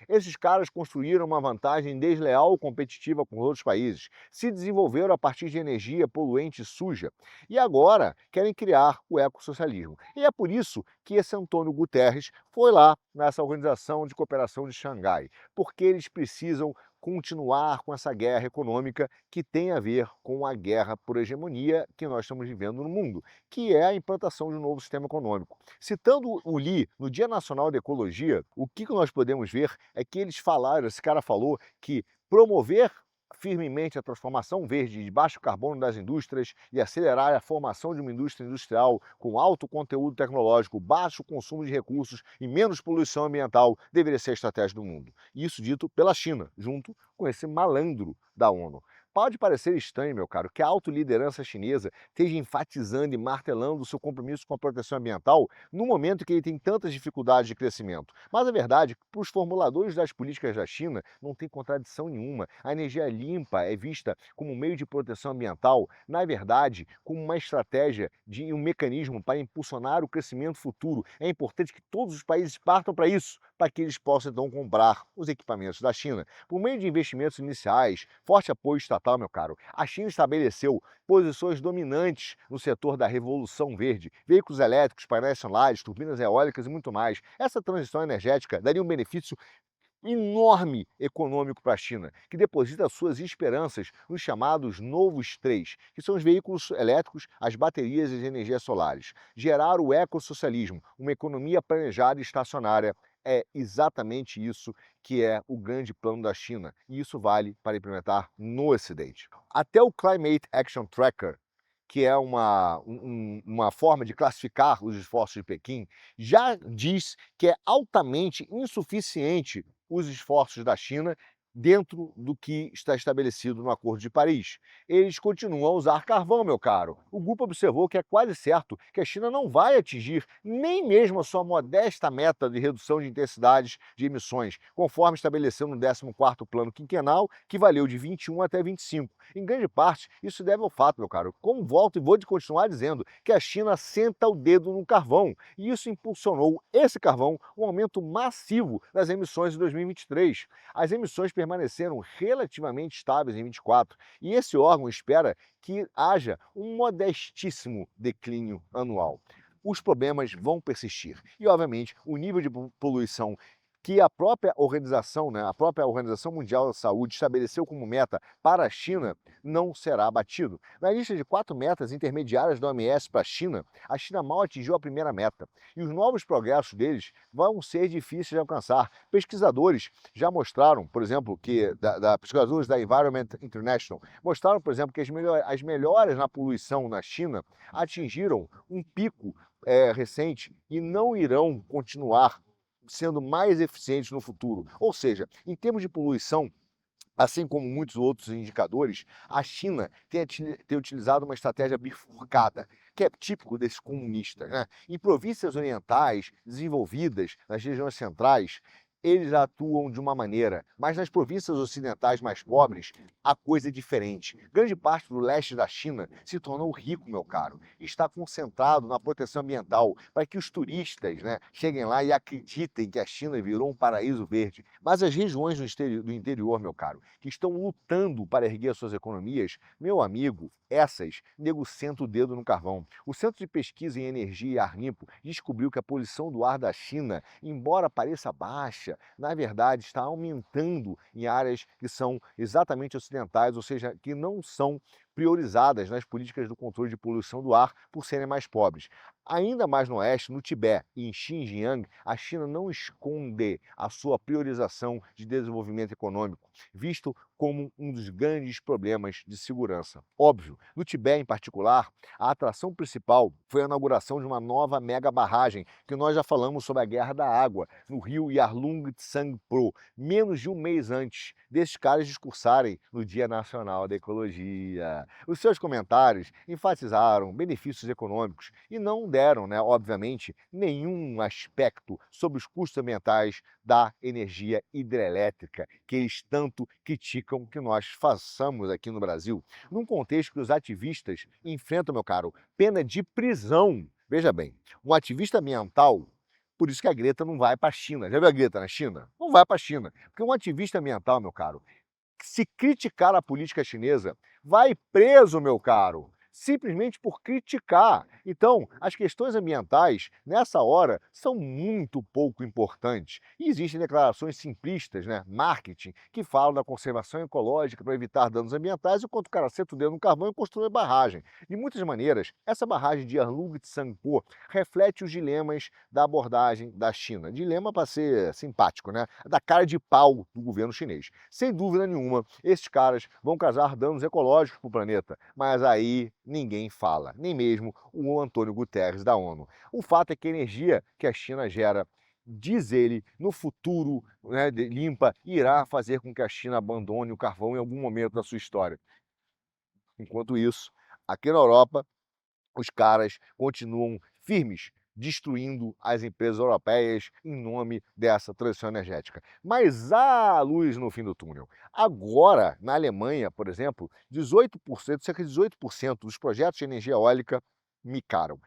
esses caras construíram uma vantagem desleal competitiva com outros países, se desenvolveram a partir de energia poluente e suja e agora querem criar o ecossocialismo. E é por isso que esse Antônio Guterres foi lá nessa Organização de Cooperação de Xangai, porque eles precisam continuar com essa guerra econômica que tem a ver com a guerra por hegemonia que nós estamos vivendo no mundo, que é a implantação de um novo sistema econômico. Citando o Li no Dia Nacional da Ecologia, o que nós podemos ver é que eles falaram, esse cara falou que promover firmemente a transformação verde de baixo carbono das indústrias e acelerar a formação de uma indústria industrial com alto conteúdo tecnológico, baixo consumo de recursos e menos poluição ambiental deveria ser a estratégia do mundo. Isso dito pela China, junto com esse malandro da ONU. Pode parecer estranho, meu caro, que a autoliderança chinesa esteja enfatizando e martelando o seu compromisso com a proteção ambiental no momento que ele tem tantas dificuldades de crescimento. Mas a verdade, para os formuladores das políticas da China, não tem contradição nenhuma. A energia limpa é vista como um meio de proteção ambiental, na verdade, como uma estratégia de um mecanismo para impulsionar o crescimento futuro. É importante que todos os países partam para isso, para que eles possam então comprar os equipamentos da China. Por meio de investimentos iniciais, forte apoio estatal, meu caro, a China estabeleceu posições dominantes no setor da revolução verde, veículos elétricos, painéis solares, turbinas eólicas e muito mais. Essa transição energética daria um benefício enorme econômico para a China, que deposita suas esperanças nos chamados novos três, que são os veículos elétricos, as baterias e as energias solares. Gerar o ecossocialismo, uma economia planejada e estacionária, é exatamente isso que é o grande plano da China, e isso vale para implementar no Ocidente. Até o Climate Action Tracker, que é uma forma de classificar os esforços de Pequim, já diz que é altamente insuficiente os esforços da China dentro do que está estabelecido no Acordo de Paris. Eles continuam a usar carvão, meu caro. O grupo observou que é quase certo que a China não vai atingir nem mesmo a sua modesta meta de redução de intensidades de emissões, conforme estabeleceu no 14º Plano Quinquenal, que valeu de 21 até 25. Em grande parte, isso deve ao fato, meu caro, como volto e vou continuar dizendo, que a China senta o dedo no carvão, e isso impulsionou esse carvão um aumento massivo das emissões em 2023. As emissões permaneceram relativamente estáveis em 24, e esse órgão espera que haja um modestíssimo declínio anual. Os problemas vão persistir e, obviamente, o nível de poluição que a própria Organização Mundial da Saúde estabeleceu como meta para a China não será batido. Na lista de 4 metas intermediárias da OMS para a China mal atingiu a primeira meta. E os novos progressos deles vão ser difíceis de alcançar. Pesquisadores já mostraram, por exemplo, que pesquisadores da Environment International mostraram, por exemplo, que as melhoras na poluição na China atingiram um pico recente e não irão continuar sendo mais eficientes no futuro. Ou seja, em termos de poluição, assim como muitos outros indicadores, a China tem utilizado uma estratégia bifurcada, que é típico desses comunistas, né? Em províncias orientais desenvolvidas, nas regiões centrais, eles atuam de uma maneira, mas nas províncias ocidentais mais pobres, a coisa é diferente. Grande parte do leste da China se tornou rico, meu caro, e está concentrado na proteção ambiental, para que os turistas, né, cheguem lá e acreditem que a China virou um paraíso verde. Mas as regiões do interior, meu caro, que estão lutando para erguer suas economias, meu amigo, essas, nego senta o dedo no carvão. O Centro de Pesquisa em Energia e Ar Limpo descobriu que a poluição do ar da China, embora pareça baixa, na verdade está aumentando em áreas que são exatamente ocidentais, ou seja, que não são priorizadas nas políticas do controle de poluição do ar por serem mais pobres. Ainda mais no oeste, no Tibete e em Xinjiang, a China não esconde a sua priorização de desenvolvimento econômico, visto como um dos grandes problemas de segurança. Óbvio, no Tibete em particular, a atração principal foi a inauguração de uma nova mega barragem, que nós já falamos sobre a Guerra da Água, no rio Yarlung Tsangpo, menos de um mês antes desses caras discursarem no Dia Nacional da Ecologia. Os seus comentários enfatizaram benefícios econômicos e não deram, obviamente, nenhum aspecto sobre os custos ambientais da energia hidrelétrica, que eles tanto criticam que nós façamos aqui no Brasil, num contexto que os ativistas enfrentam, meu caro, pena de prisão. Veja bem, um ativista ambiental, por isso que a Greta não vai para a China. Já viu a Greta na China? Não vai para a China. Porque um ativista ambiental, meu caro, se criticar a política chinesa, vai preso, meu caro, simplesmente por criticar. Então, as questões ambientais, nessa hora, são muito pouco importantes. E existem declarações simplistas, marketing, que falam da conservação ecológica para evitar danos ambientais, enquanto o cara senta o dedo no carvão e constrói barragem. De muitas maneiras, essa barragem de Yarlung Tsangpo reflete os dilemas da abordagem da China. Dilema para ser simpático, da cara de pau do governo chinês. Sem dúvida nenhuma, esses caras vão causar danos ecológicos para o planeta, mas aí ninguém fala, nem mesmo o Antônio Guterres da ONU. O fato é que a energia que a China gera, diz ele, no futuro limpa, irá fazer com que a China abandone o carvão em algum momento da sua história. Enquanto isso, aqui na Europa, os caras continuam firmes, destruindo as empresas europeias em nome dessa transição energética. Mas há luz no fim do túnel. Agora, na Alemanha, por exemplo, 18%, cerca de 18% dos projetos de energia eólica micaram.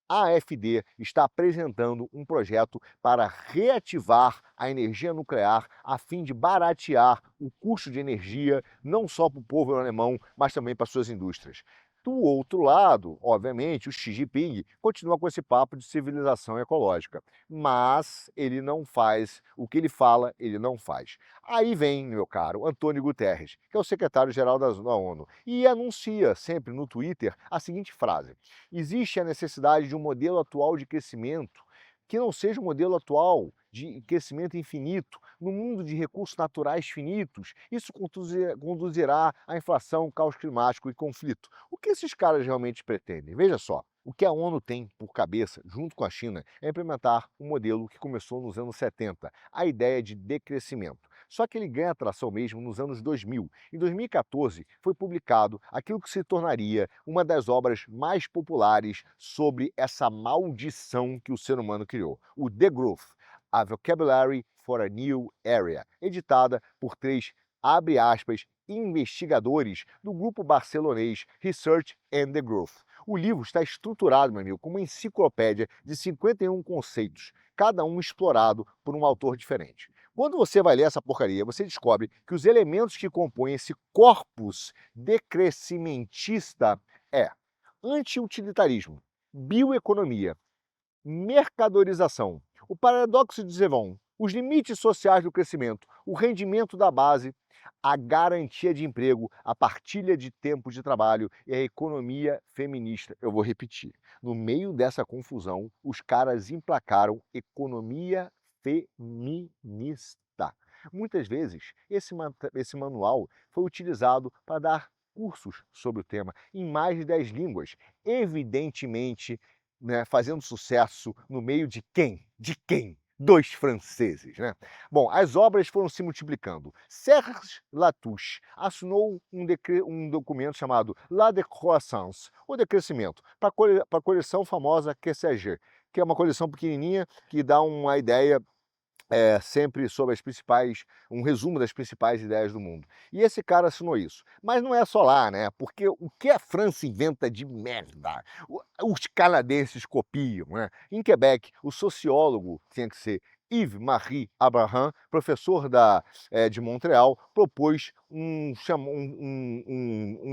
A AfD está apresentando um projeto para reativar a energia nuclear a fim de baratear o custo de energia, não só para o povo alemão, mas também para suas indústrias. Do outro lado, obviamente, o Xi Jinping continua com esse papo de civilização ecológica, mas ele não faz o que ele fala, ele não faz. Aí vem, meu caro, Antônio Guterres, que é o secretário-geral da ONU, e anuncia sempre no Twitter a seguinte frase: existe a necessidade de um modelo atual de crescimento que não seja um modelo atual de crescimento infinito, no mundo de recursos naturais finitos. Isso conduzirá à inflação, caos climático e conflito. O que esses caras realmente pretendem? Veja só. O que a ONU tem por cabeça, junto com a China, é implementar um modelo que começou nos anos 70, a ideia de decrescimento. Só que ele ganha atração mesmo nos anos 2000. Em 2014, foi publicado aquilo que se tornaria uma das obras mais populares sobre essa maldição que o ser humano criou, o Degrowth, A Vocabulary for a New Era, editada por três, abre aspas, investigadores do grupo barcelonês Research and the Growth. O livro está estruturado, meu amigo, como uma enciclopédia de 51 conceitos, cada um explorado por um autor diferente. Quando você vai ler essa porcaria, você descobre que os elementos que compõem esse corpus decrescimentista é anti-utilitarismo, bioeconomia, mercadorização, o paradoxo de Zevon, os limites sociais do crescimento, o rendimento da base, a garantia de emprego, a partilha de tempo de trabalho e a economia feminista. Eu vou repetir. No meio dessa confusão, os caras emplacaram economia feminista. Muitas vezes, esse manual foi utilizado para dar cursos sobre o tema em mais de 10 línguas, evidentemente, né, fazendo sucesso no meio de quem? De quem? Dos franceses, né? Bom, as obras foram se multiplicando. Serge Latouche assinou um documento chamado La Décroissance, o decrescimento, para a coleção famosa QCG, que é uma coleção pequenininha que dá uma ideia sempre sobre um resumo das principais ideias do mundo. E esse cara assinou isso. Mas não é só lá, né? Porque o que a França inventa de merda, os canadenses copiam, né? Em Quebec, o sociólogo tinha que ser Yves-Marie Abraham, professor de Montreal, propôs um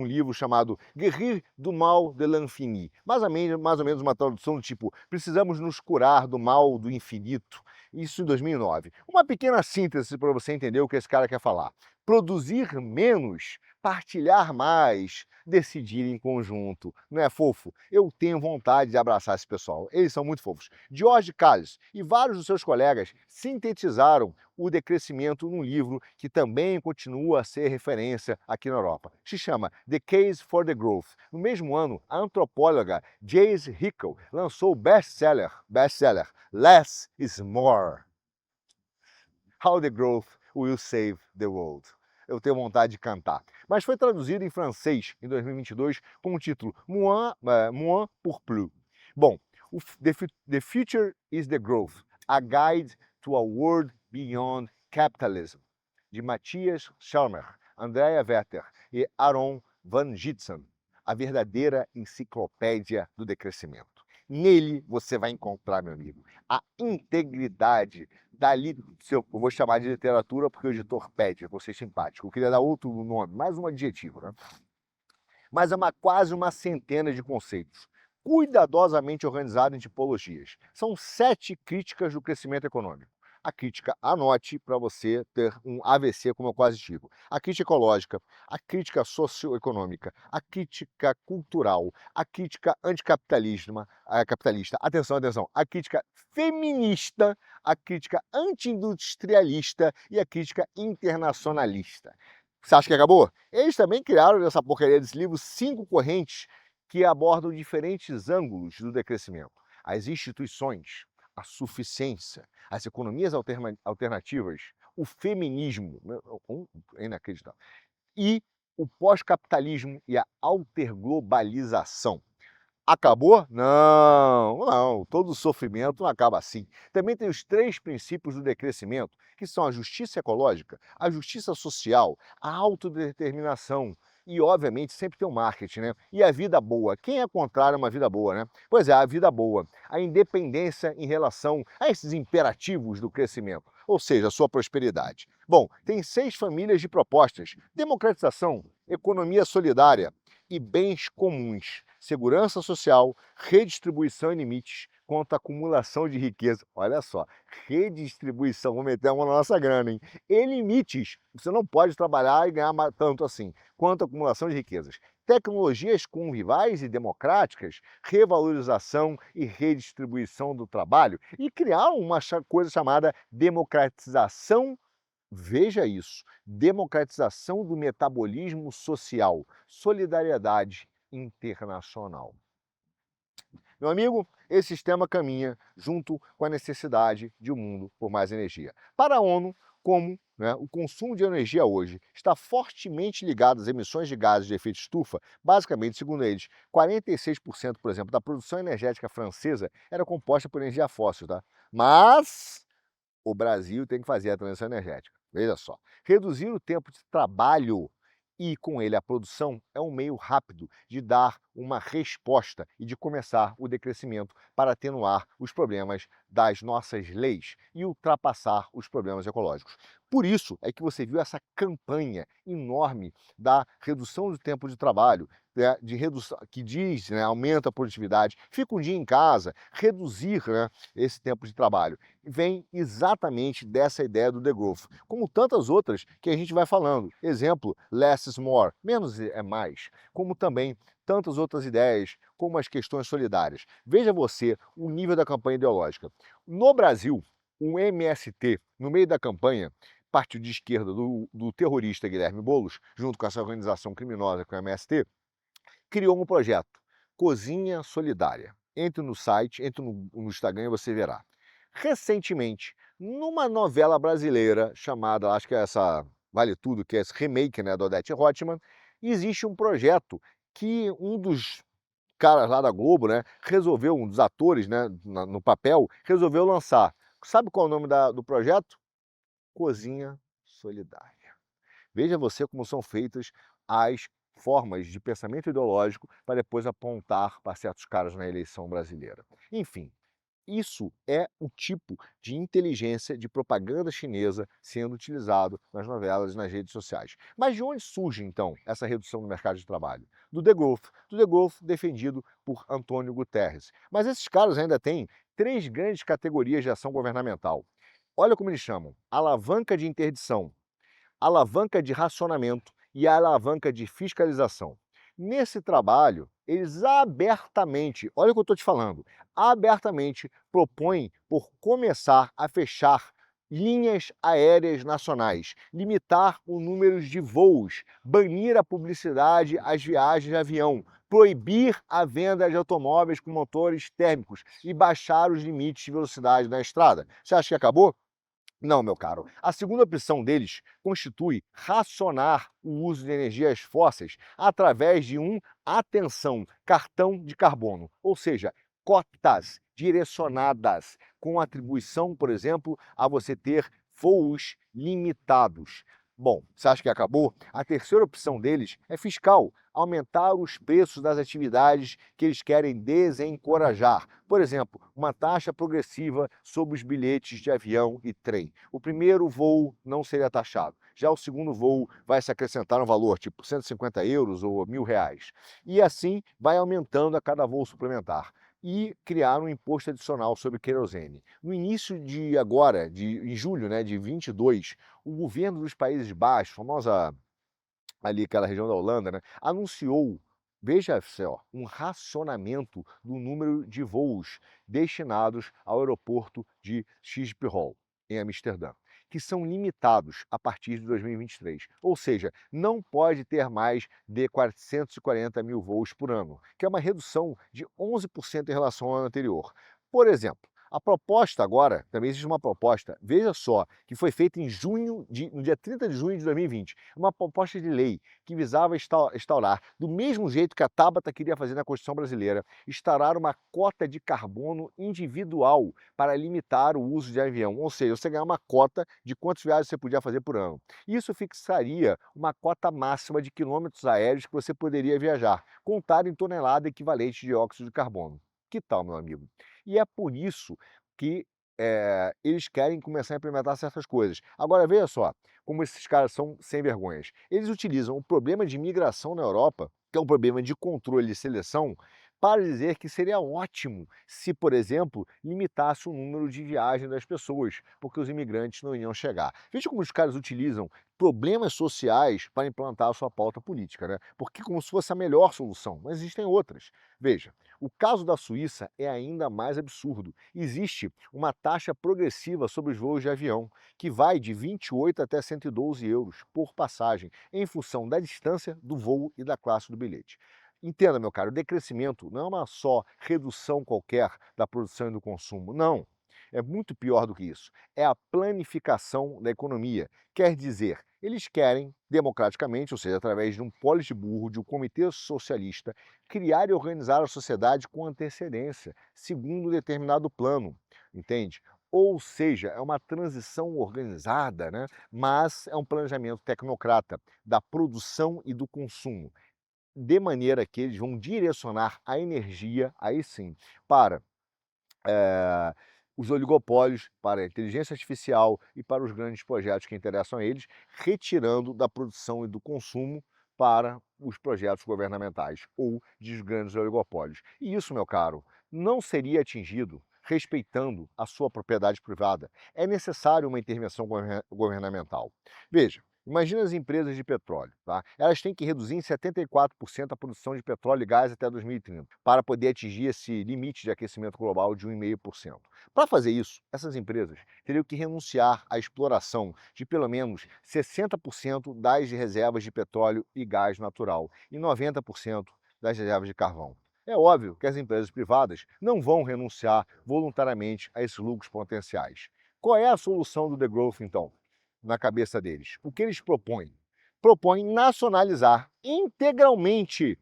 livro chamado Guérir du mal de l'infini. Mais ou menos uma tradução do tipo: precisamos nos curar do mal do infinito. Isso em 2009. Uma pequena síntese para você entender o que esse cara quer falar. Produzir menos, partilhar mais, decidir em conjunto. Não é fofo? Eu tenho vontade de abraçar esse pessoal. Eles são muito fofos. George Calles e vários dos seus colegas sintetizaram o decrescimento num livro que também continua a ser referência aqui na Europa. Se chama The Case for the Growth. No mesmo ano, a antropóloga Jayce Hickel lançou o best-seller Less is More. How the Growth Will Save the World. Eu tenho vontade de cantar. Mas foi traduzido em francês em 2022 com o título Moins pour Plus. Bom, The Future is the Growth, A Guide to a World Beyond Capitalism, de Matthias Schalmer, Andrea Vetter e Aaron Van Gitzen, a verdadeira enciclopédia do decrescimento. Nele você vai encontrar, meu amigo, a integridade eu vou chamar de literatura porque o editor pede, vou ser simpático. Eu queria dar outro nome, mais um adjetivo, né? Mas é quase uma centena de conceitos, cuidadosamente organizado em tipologias. São 7 críticas do crescimento econômico. A crítica, anote para você ter um AVC, como eu quase digo. A crítica ecológica, a crítica socioeconômica, a crítica cultural, a crítica anticapitalista, atenção, a crítica feminista, a crítica anti-industrialista e a crítica internacionalista. Você acha que acabou? Eles também criaram nessa porcaria desse livro 5 correntes que abordam diferentes ângulos do decrescimento. As instituições, a suficiência, as economias alternativas, o feminismo, inacreditável, e o pós-capitalismo e a alterglobalização. Acabou? Não, não, todo sofrimento não acaba assim. Também tem os 3 princípios do decrescimento, que são a justiça ecológica, a justiça social, a autodeterminação e, obviamente, sempre tem o marketing, né? E a vida boa. Quem é contrário a uma vida boa, né? Pois é, a vida boa, a independência em relação a esses imperativos do crescimento, ou seja, a sua prosperidade. Bom, tem 6 famílias de propostas: democratização, economia solidária e bens comuns, segurança social, redistribuição e limites, quanto à acumulação de riqueza. Olha só, redistribuição, vou meter a mão na nossa grana, hein? E limites, você não pode trabalhar e ganhar tanto assim, quanto à acumulação de riquezas. Tecnologias convivais e democráticas, revalorização e redistribuição do trabalho e criar uma coisa chamada democratização. Veja isso, democratização do metabolismo social, solidariedade internacional. Meu amigo, esse sistema caminha junto com a necessidade de um mundo por mais energia. Para a ONU, como o consumo de energia hoje está fortemente ligado às emissões de gases de efeito estufa, basicamente, segundo eles, 46%, por exemplo, da produção energética francesa era composta por energia fóssil, tá? Mas o Brasil tem que fazer a transição energética. Veja só, reduzir o tempo de trabalho e, com ele, a produção é um meio rápido de dar uma resposta e de começar o decrescimento para atenuar os problemas das nossas leis e ultrapassar os problemas ecológicos. Por isso é que você viu essa campanha enorme da redução do tempo de trabalho, de redução, que diz, aumenta a produtividade, fica um dia em casa, reduzir esse tempo de trabalho. Vem exatamente dessa ideia do degrowth, como tantas outras que a gente vai falando. Exemplo, less is more, menos é mais, como também tantas outras ideias, como as questões solidárias. Veja você o nível da campanha ideológica. No Brasil, o MST, no meio da campanha, partido de esquerda do terrorista Guilherme Boulos, junto com essa organização criminosa que é o MST, criou um projeto, Cozinha Solidária. Entre no site, entre no Instagram e você verá. Recentemente, numa novela brasileira chamada, acho que é essa Vale Tudo, que é esse remake, do Odete Roitman, existe um projeto que um dos caras lá da Globo, resolveu, um dos atores, no papel, resolveu lançar. Sabe qual é o nome do projeto? Cozinha Solidária. Veja você como são feitas as formas de pensamento ideológico para depois apontar para certos caras na eleição brasileira. Enfim, isso é o tipo de inteligência de propaganda chinesa sendo utilizado nas novelas e nas redes sociais. Mas de onde surge, então, essa redução no mercado de trabalho? Do degrowth defendido por Antônio Guterres. Mas esses caras ainda têm 3 grandes categorias de ação governamental. Olha como eles chamam: alavanca de interdição, alavanca de racionamento e a alavanca de fiscalização. Nesse trabalho, eles abertamente, olha o que eu estou te falando, abertamente propõem por começar a fechar linhas aéreas nacionais, limitar o número de voos, banir a publicidade às viagens de avião, proibir a venda de automóveis com motores térmicos e baixar os limites de velocidade na estrada. Você acha que acabou? Não, meu caro. A segunda opção deles constitui racionar o uso de energias fósseis através de atenção, cartão de carbono, ou seja, cotas direcionadas, com atribuição, por exemplo, a você ter voos limitados. Bom, você acha que acabou? A terceira opção deles é fiscal, aumentar os preços das atividades que eles querem desencorajar. Por exemplo, uma taxa progressiva sobre os bilhetes de avião e trem. O primeiro voo não seria taxado. Já o segundo voo vai se acrescentar um valor, tipo 150 euros ou R$ 1.000. E assim vai aumentando a cada voo suplementar. E criar um imposto adicional sobre querosene. No início de agora, em julho de 22, o governo dos Países Baixos, famosa ali aquela região da Holanda, anunciou, veja só, um racionamento do número de voos destinados ao aeroporto de Schiphol, em Amsterdã, que são limitados a partir de 2023. Ou seja, não pode ter mais de 440 mil voos por ano, que é uma redução de 11% em relação ao ano anterior. Por exemplo, A proposta agora, também existe uma proposta, veja só, que foi feita no dia 30 de junho de 2020, uma proposta de lei que visava instaurar, do mesmo jeito que a Tabata queria fazer na Constituição brasileira, instaurar uma cota de carbono individual para limitar o uso de avião, ou seja, você ganhar uma cota de quantas viagens você podia fazer por ano. Isso fixaria uma cota máxima de quilômetros aéreos que você poderia viajar, contado em tonelada equivalente de dióxido de carbono. Que tal, meu amigo? E é por isso que eles querem começar a implementar certas coisas. Agora, veja só, como esses caras são sem vergonhas. Eles utilizam o problema de imigração na Europa, que é um problema de controle e seleção, para dizer que seria ótimo se, por exemplo, limitasse o número de viagens das pessoas, porque os imigrantes não iriam chegar. Veja como os caras utilizam problemas sociais para implantar a sua pauta política, né? Porque como se fosse a melhor solução, mas existem outras. Veja, o caso da Suíça é ainda mais absurdo. Existe uma taxa progressiva sobre os voos de avião, que vai de 28 até 112 euros por passagem, em função da distância do voo e da classe do bilhete. Entenda, meu caro, o decrescimento não é uma só redução qualquer da produção e do consumo, não. É muito pior do que isso. É a planificação da economia. Quer dizer, eles querem, democraticamente, ou seja, através de um politburro, de um comitê socialista, criar e organizar a sociedade com antecedência, segundo determinado plano, entende? Ou seja, é uma transição organizada, né? Mas é um planejamento tecnocrata da produção e do consumo, de maneira que eles vão direcionar a energia, aí sim, para os oligopólios, para a inteligência artificial e para os grandes projetos que interessam a eles, retirando da produção e do consumo para os projetos governamentais ou de grandes oligopólios. E isso, meu caro, não seria atingido respeitando a sua propriedade privada. É necessário uma intervenção governamental. Veja, imagina as empresas de petróleo, tá? Elas têm que reduzir em 74% a produção de petróleo e gás até 2030, para poder atingir esse limite de aquecimento global de 1,5%. Para fazer isso, essas empresas teriam que renunciar à exploração de pelo menos 60% das reservas de petróleo e gás natural e 90% das reservas de carvão. É óbvio que as empresas privadas não vão renunciar voluntariamente a esses lucros potenciais. Qual é a solução do degrowth, então, na cabeça deles? O que eles propõem? Propõem nacionalizar integralmente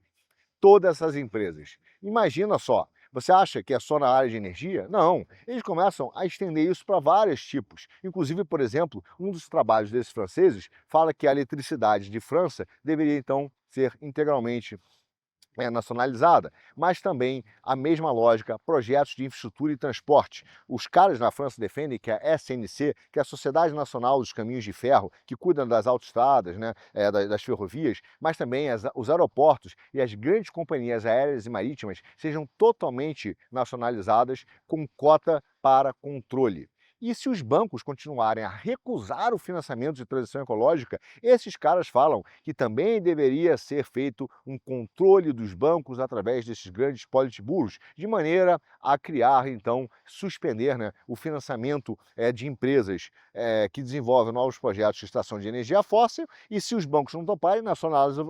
todas essas empresas. Imagina só, você acha que é só na área de energia? Não, eles começam a estender isso para vários tipos. Inclusive, por exemplo, um dos trabalhos desses franceses fala que a eletricidade de França deveria então ser integralmente nacionalizada, mas também a mesma lógica, projetos de infraestrutura e transporte. Os caras na França defendem que a SNC, que é a Sociedade Nacional dos Caminhos de Ferro, que cuida das autoestradas, né, das ferrovias, mas também os aeroportos e as grandes companhias aéreas e marítimas sejam totalmente nacionalizadas com cota para controle. E se os bancos continuarem a recusar o financiamento de transição ecológica, esses caras falam que também deveria ser feito um controle dos bancos através desses grandes politburos, de maneira a criar, então, suspender, né, o financiamento de empresas que desenvolvem novos projetos de extração de energia fóssil, e se os bancos não toparem,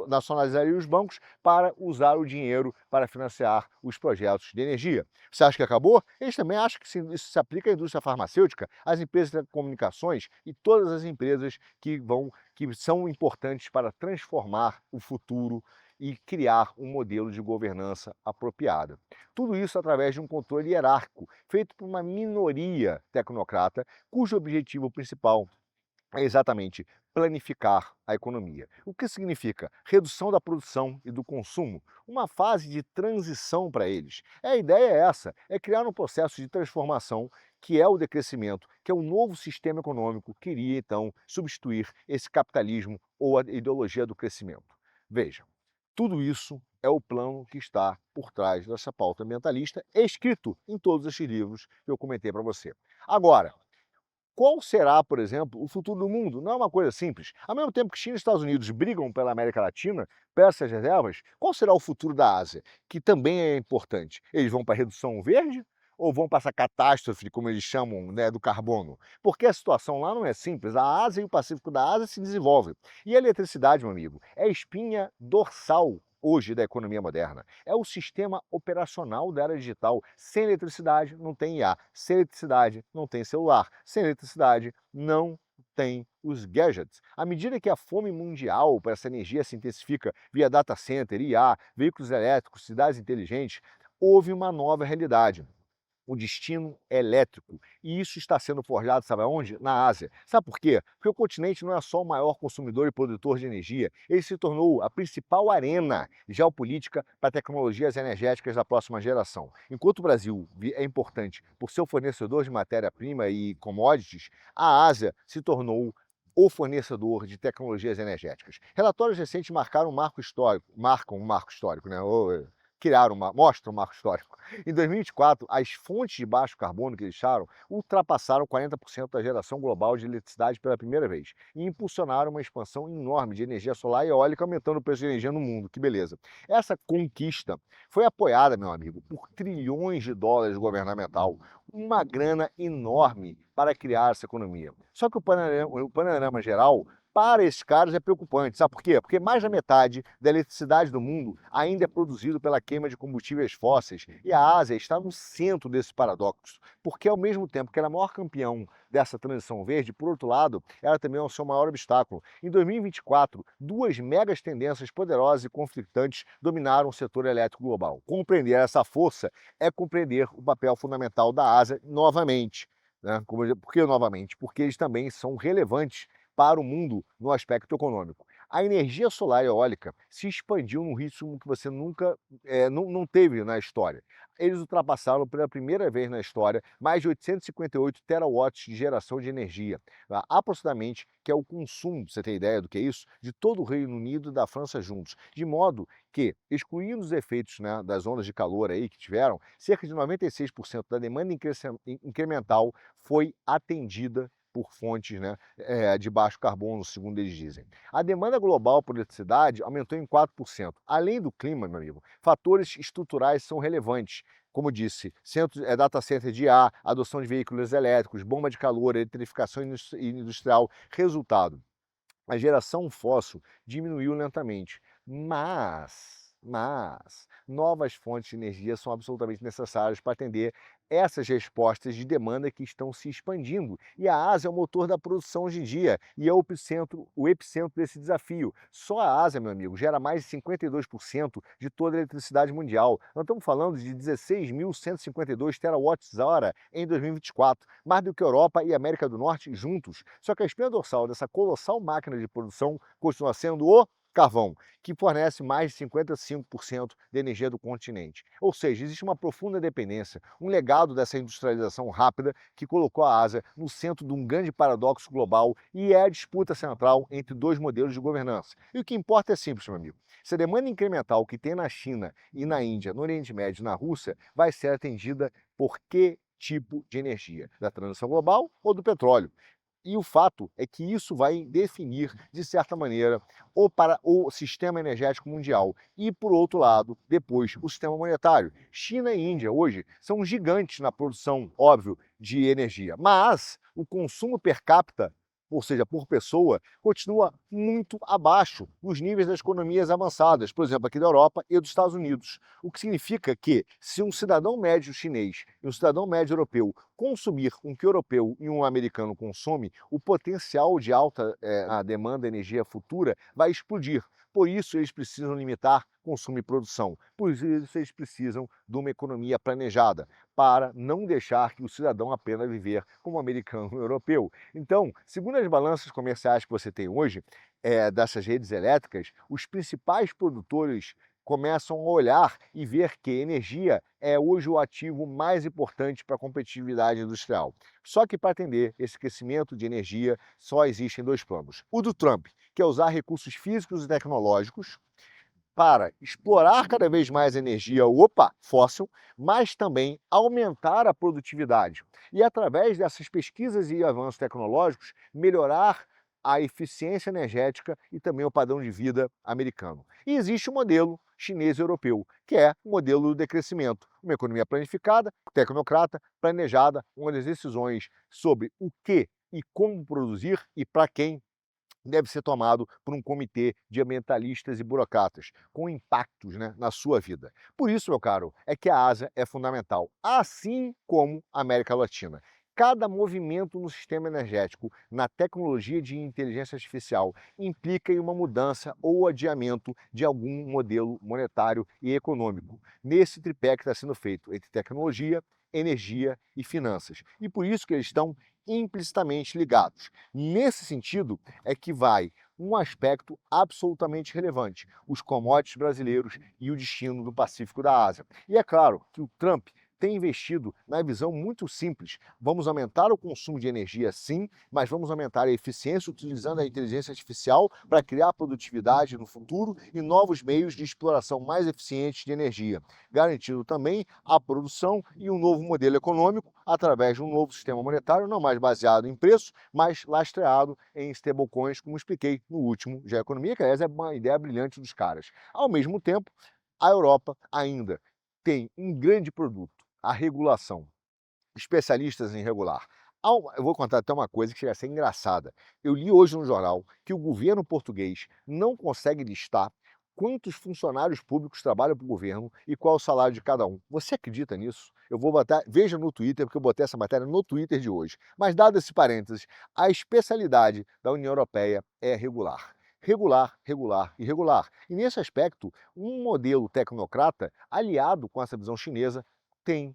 nacionalizariam os bancos para usar o dinheiro para financiar os projetos de energia. Você acha que acabou? Eles também acham que isso se aplica à indústria farmacêutica, às empresas de telecomunicações e todas as empresas que são importantes para transformar o futuro e criar um modelo de governança apropriada. Tudo isso através de um controle hierárquico, feito por uma minoria tecnocrata, cujo objetivo principal é exatamente planificar a economia. O que significa? Redução da produção e do consumo, uma fase de transição para eles. A ideia é essa, é criar um processo de transformação que é o decrescimento, que é o novo sistema econômico que iria então substituir esse capitalismo ou a ideologia do crescimento. Vejam, tudo isso é o plano que está por trás dessa pauta ambientalista, escrito em todos esses livros que eu comentei para você. Agora, qual será, por exemplo, o futuro do mundo? Não é uma coisa simples. Ao mesmo tempo que China e Estados Unidos brigam pela América Latina, pelas essas reservas, qual será o futuro da Ásia? Que também é importante. Eles vão para a redução verde ou vão para essa catástrofe, como eles chamam, né, do carbono? Porque a situação lá não é simples. A Ásia e o Pacífico da Ásia se desenvolvem. E a eletricidade, meu amigo, é a espinha dorsal hoje da economia moderna. É o sistema operacional da era digital. Sem eletricidade não tem IA, sem eletricidade não tem celular, sem eletricidade não tem os gadgets. À medida que a fome mundial por essa energia se intensifica via data center, IA, veículos elétricos, cidades inteligentes, houve uma nova realidade: o destino elétrico. E isso está sendo forjado, sabe aonde? Na Ásia. Sabe por quê? Porque o continente não é só o maior consumidor e produtor de energia, ele se tornou a principal arena geopolítica para tecnologias energéticas da próxima geração. Enquanto o Brasil é importante por ser o fornecedor de matéria-prima e commodities, a Ásia se tornou o fornecedor de tecnologias energéticas. Relatórios recentes marcam um marco histórico, né? Mostram um marco histórico. Em 2024, as fontes de baixo carbono que deixaram ultrapassaram 40% da geração global de eletricidade pela primeira vez e impulsionaram uma expansão enorme de energia solar e eólica, aumentando o preço de energia no mundo. Que beleza! Essa conquista foi apoiada, meu amigo, por trilhões de dólares governamental, uma grana enorme para criar essa economia. Só que o panorama geral para esses caras é preocupante. Sabe por quê? Porque mais da metade da eletricidade do mundo ainda é produzido pela queima de combustíveis fósseis. E a Ásia está no centro desse paradoxo, porque ao mesmo tempo que ela é o maior campeão dessa transição verde, por outro lado, ela também é o seu maior obstáculo. Em 2024, duas megas tendências poderosas e conflitantes dominaram o setor elétrico global. Compreender essa força é compreender o papel fundamental da Ásia novamente. Né? Por que novamente? Porque eles também são relevantes para o mundo no aspecto econômico. A energia solar e eólica se expandiu num ritmo que você nunca não teve na história. Eles ultrapassaram pela primeira vez na história mais de 858 terawatts de geração de energia, tá? Aproximadamente, que é o consumo, pra você ter ideia do que é isso, de todo o Reino Unido e da França juntos. De modo que, excluindo os efeitos, né, das ondas de calor aí que tiveram, cerca de 96% da demanda incremental foi atendida por fontes, né, de baixo carbono, segundo eles dizem. A demanda global por eletricidade aumentou em 4%. Além do clima, meu amigo, fatores estruturais são relevantes. Como disse, data center de IA, adoção de veículos elétricos, bomba de calor, eletrificação industrial. Resultado: a geração fóssil diminuiu lentamente, mas novas fontes de energia são absolutamente necessárias para atender essas respostas de demanda que estão se expandindo. E a Ásia é o motor da produção hoje em dia e é o epicentro desse desafio. Só a Ásia, meu amigo, gera mais de 52% de toda a eletricidade mundial. Nós estamos falando de 16.152 terawatts-hora em 2024, mais do que a Europa e a América do Norte juntos. Só que a espinha dorsal dessa colossal máquina de produção continua sendo o carvão, que fornece mais de 55% da energia do continente. Ou seja, existe uma profunda dependência, um legado dessa industrialização rápida que colocou a Ásia no centro de um grande paradoxo global e é a disputa central entre dois modelos de governança. E o que importa é simples, meu amigo. Se a demanda incremental que tem na China e na Índia, no Oriente Médio e na Rússia vai ser atendida por que tipo de energia? Da transição global ou do petróleo? E o fato é que isso vai definir, de certa maneira, o sistema energético mundial. E, por outro lado, depois, o sistema monetário. China e Índia, hoje, são gigantes na produção, óbvio, de energia. Mas o consumo per capita, ou seja, por pessoa, continua muito abaixo dos níveis das economias avançadas, por exemplo, aqui da Europa e dos Estados Unidos. O que significa que, se um cidadão médio chinês e um cidadão médio europeu consumir o que o europeu e um americano consome, o potencial de alta demanda de energia futura vai explodir. Por isso, eles precisam limitar consumo e produção. Por isso, eles precisam de uma economia planejada, para não deixar que o cidadão apenas viver como americano ou europeu. Então, segundo as balanças comerciais que você tem hoje, dessas redes elétricas, os principais produtores começam a olhar e ver que energia é hoje o ativo mais importante para a competitividade industrial. Só que para atender esse crescimento de energia, só existem dois planos. O do Trump, que é usar recursos físicos e tecnológicos para explorar cada vez mais energia, fóssil, mas também aumentar a produtividade. E através dessas pesquisas e avanços tecnológicos, melhorar a eficiência energética e também o padrão de vida americano. E existe o modelo chinês e europeu, que é o modelo do decrescimento. Uma economia planificada, tecnocrata, planejada, onde as decisões sobre o que e como produzir e para quem deve ser tomado por um comitê de ambientalistas e burocratas, com impactos, né, na sua vida. Por isso, meu caro, é que a Ásia é fundamental, assim como a América Latina. Cada movimento no sistema energético, na tecnologia de inteligência artificial, implica em uma mudança ou adiamento de algum modelo monetário e econômico. Nesse tripé que está sendo feito entre tecnologia, energia e finanças. E por isso que eles estão implicitamente ligados. Nesse sentido, é que vai um aspecto absolutamente relevante: os commodities brasileiros e o destino do Pacífico da Ásia. E é claro que o Trump tem investido na visão muito simples. Vamos aumentar o consumo de energia, sim, mas vamos aumentar a eficiência utilizando a inteligência artificial para criar produtividade no futuro e novos meios de exploração mais eficientes de energia, garantindo também a produção e um novo modelo econômico através de um novo sistema monetário, não mais baseado em preço, mas lastreado em stablecoins, como expliquei no último Já Economia, que aliás é uma ideia brilhante dos caras. Ao mesmo tempo, a Europa ainda tem um grande produto: a regulação. Especialistas em regular. Eu vou contar até uma coisa que chega a ser engraçada. Eu li hoje no jornal que o governo português não consegue listar quantos funcionários públicos trabalham para o governo e qual é o salário de cada um. Você acredita nisso? Eu vou botar, veja no Twitter, porque eu botei essa matéria no Twitter de hoje. Mas dado esse parênteses, a especialidade da União Europeia é regular. Regular, regular e regular. E nesse aspecto, um modelo tecnocrata aliado com essa visão chinesa tem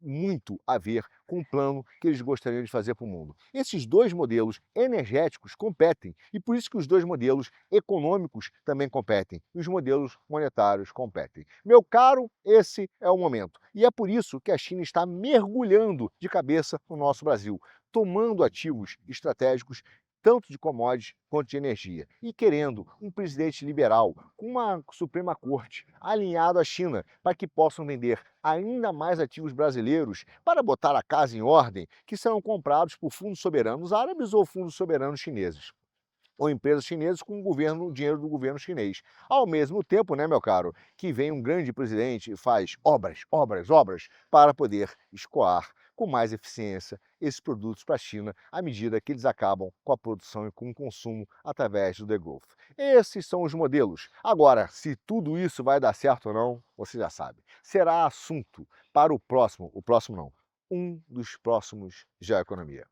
muito a ver com o plano que eles gostariam de fazer para o mundo. Esses dois modelos energéticos competem e por isso que os dois modelos econômicos também competem e os modelos monetários competem. Meu caro, esse é o momento. E é por isso que a China está mergulhando de cabeça no nosso Brasil, tomando ativos estratégicos tanto de commodities quanto de energia, e querendo um presidente liberal com uma Suprema Corte alinhado à China para que possam vender ainda mais ativos brasileiros para botar a casa em ordem, que serão comprados por fundos soberanos árabes ou fundos soberanos chineses, ou empresas chinesas com o dinheiro do governo chinês. Ao mesmo tempo, né, meu caro, que vem um grande presidente e faz obras, obras, obras para poder escoar com mais eficiência esses produtos para a China à medida que eles acabam com a produção e com o consumo através do degrowth. Esses são os modelos. Agora, se tudo isso vai dar certo ou não, você já sabe. Será assunto para o próximo não, um dos próximos Já Economia.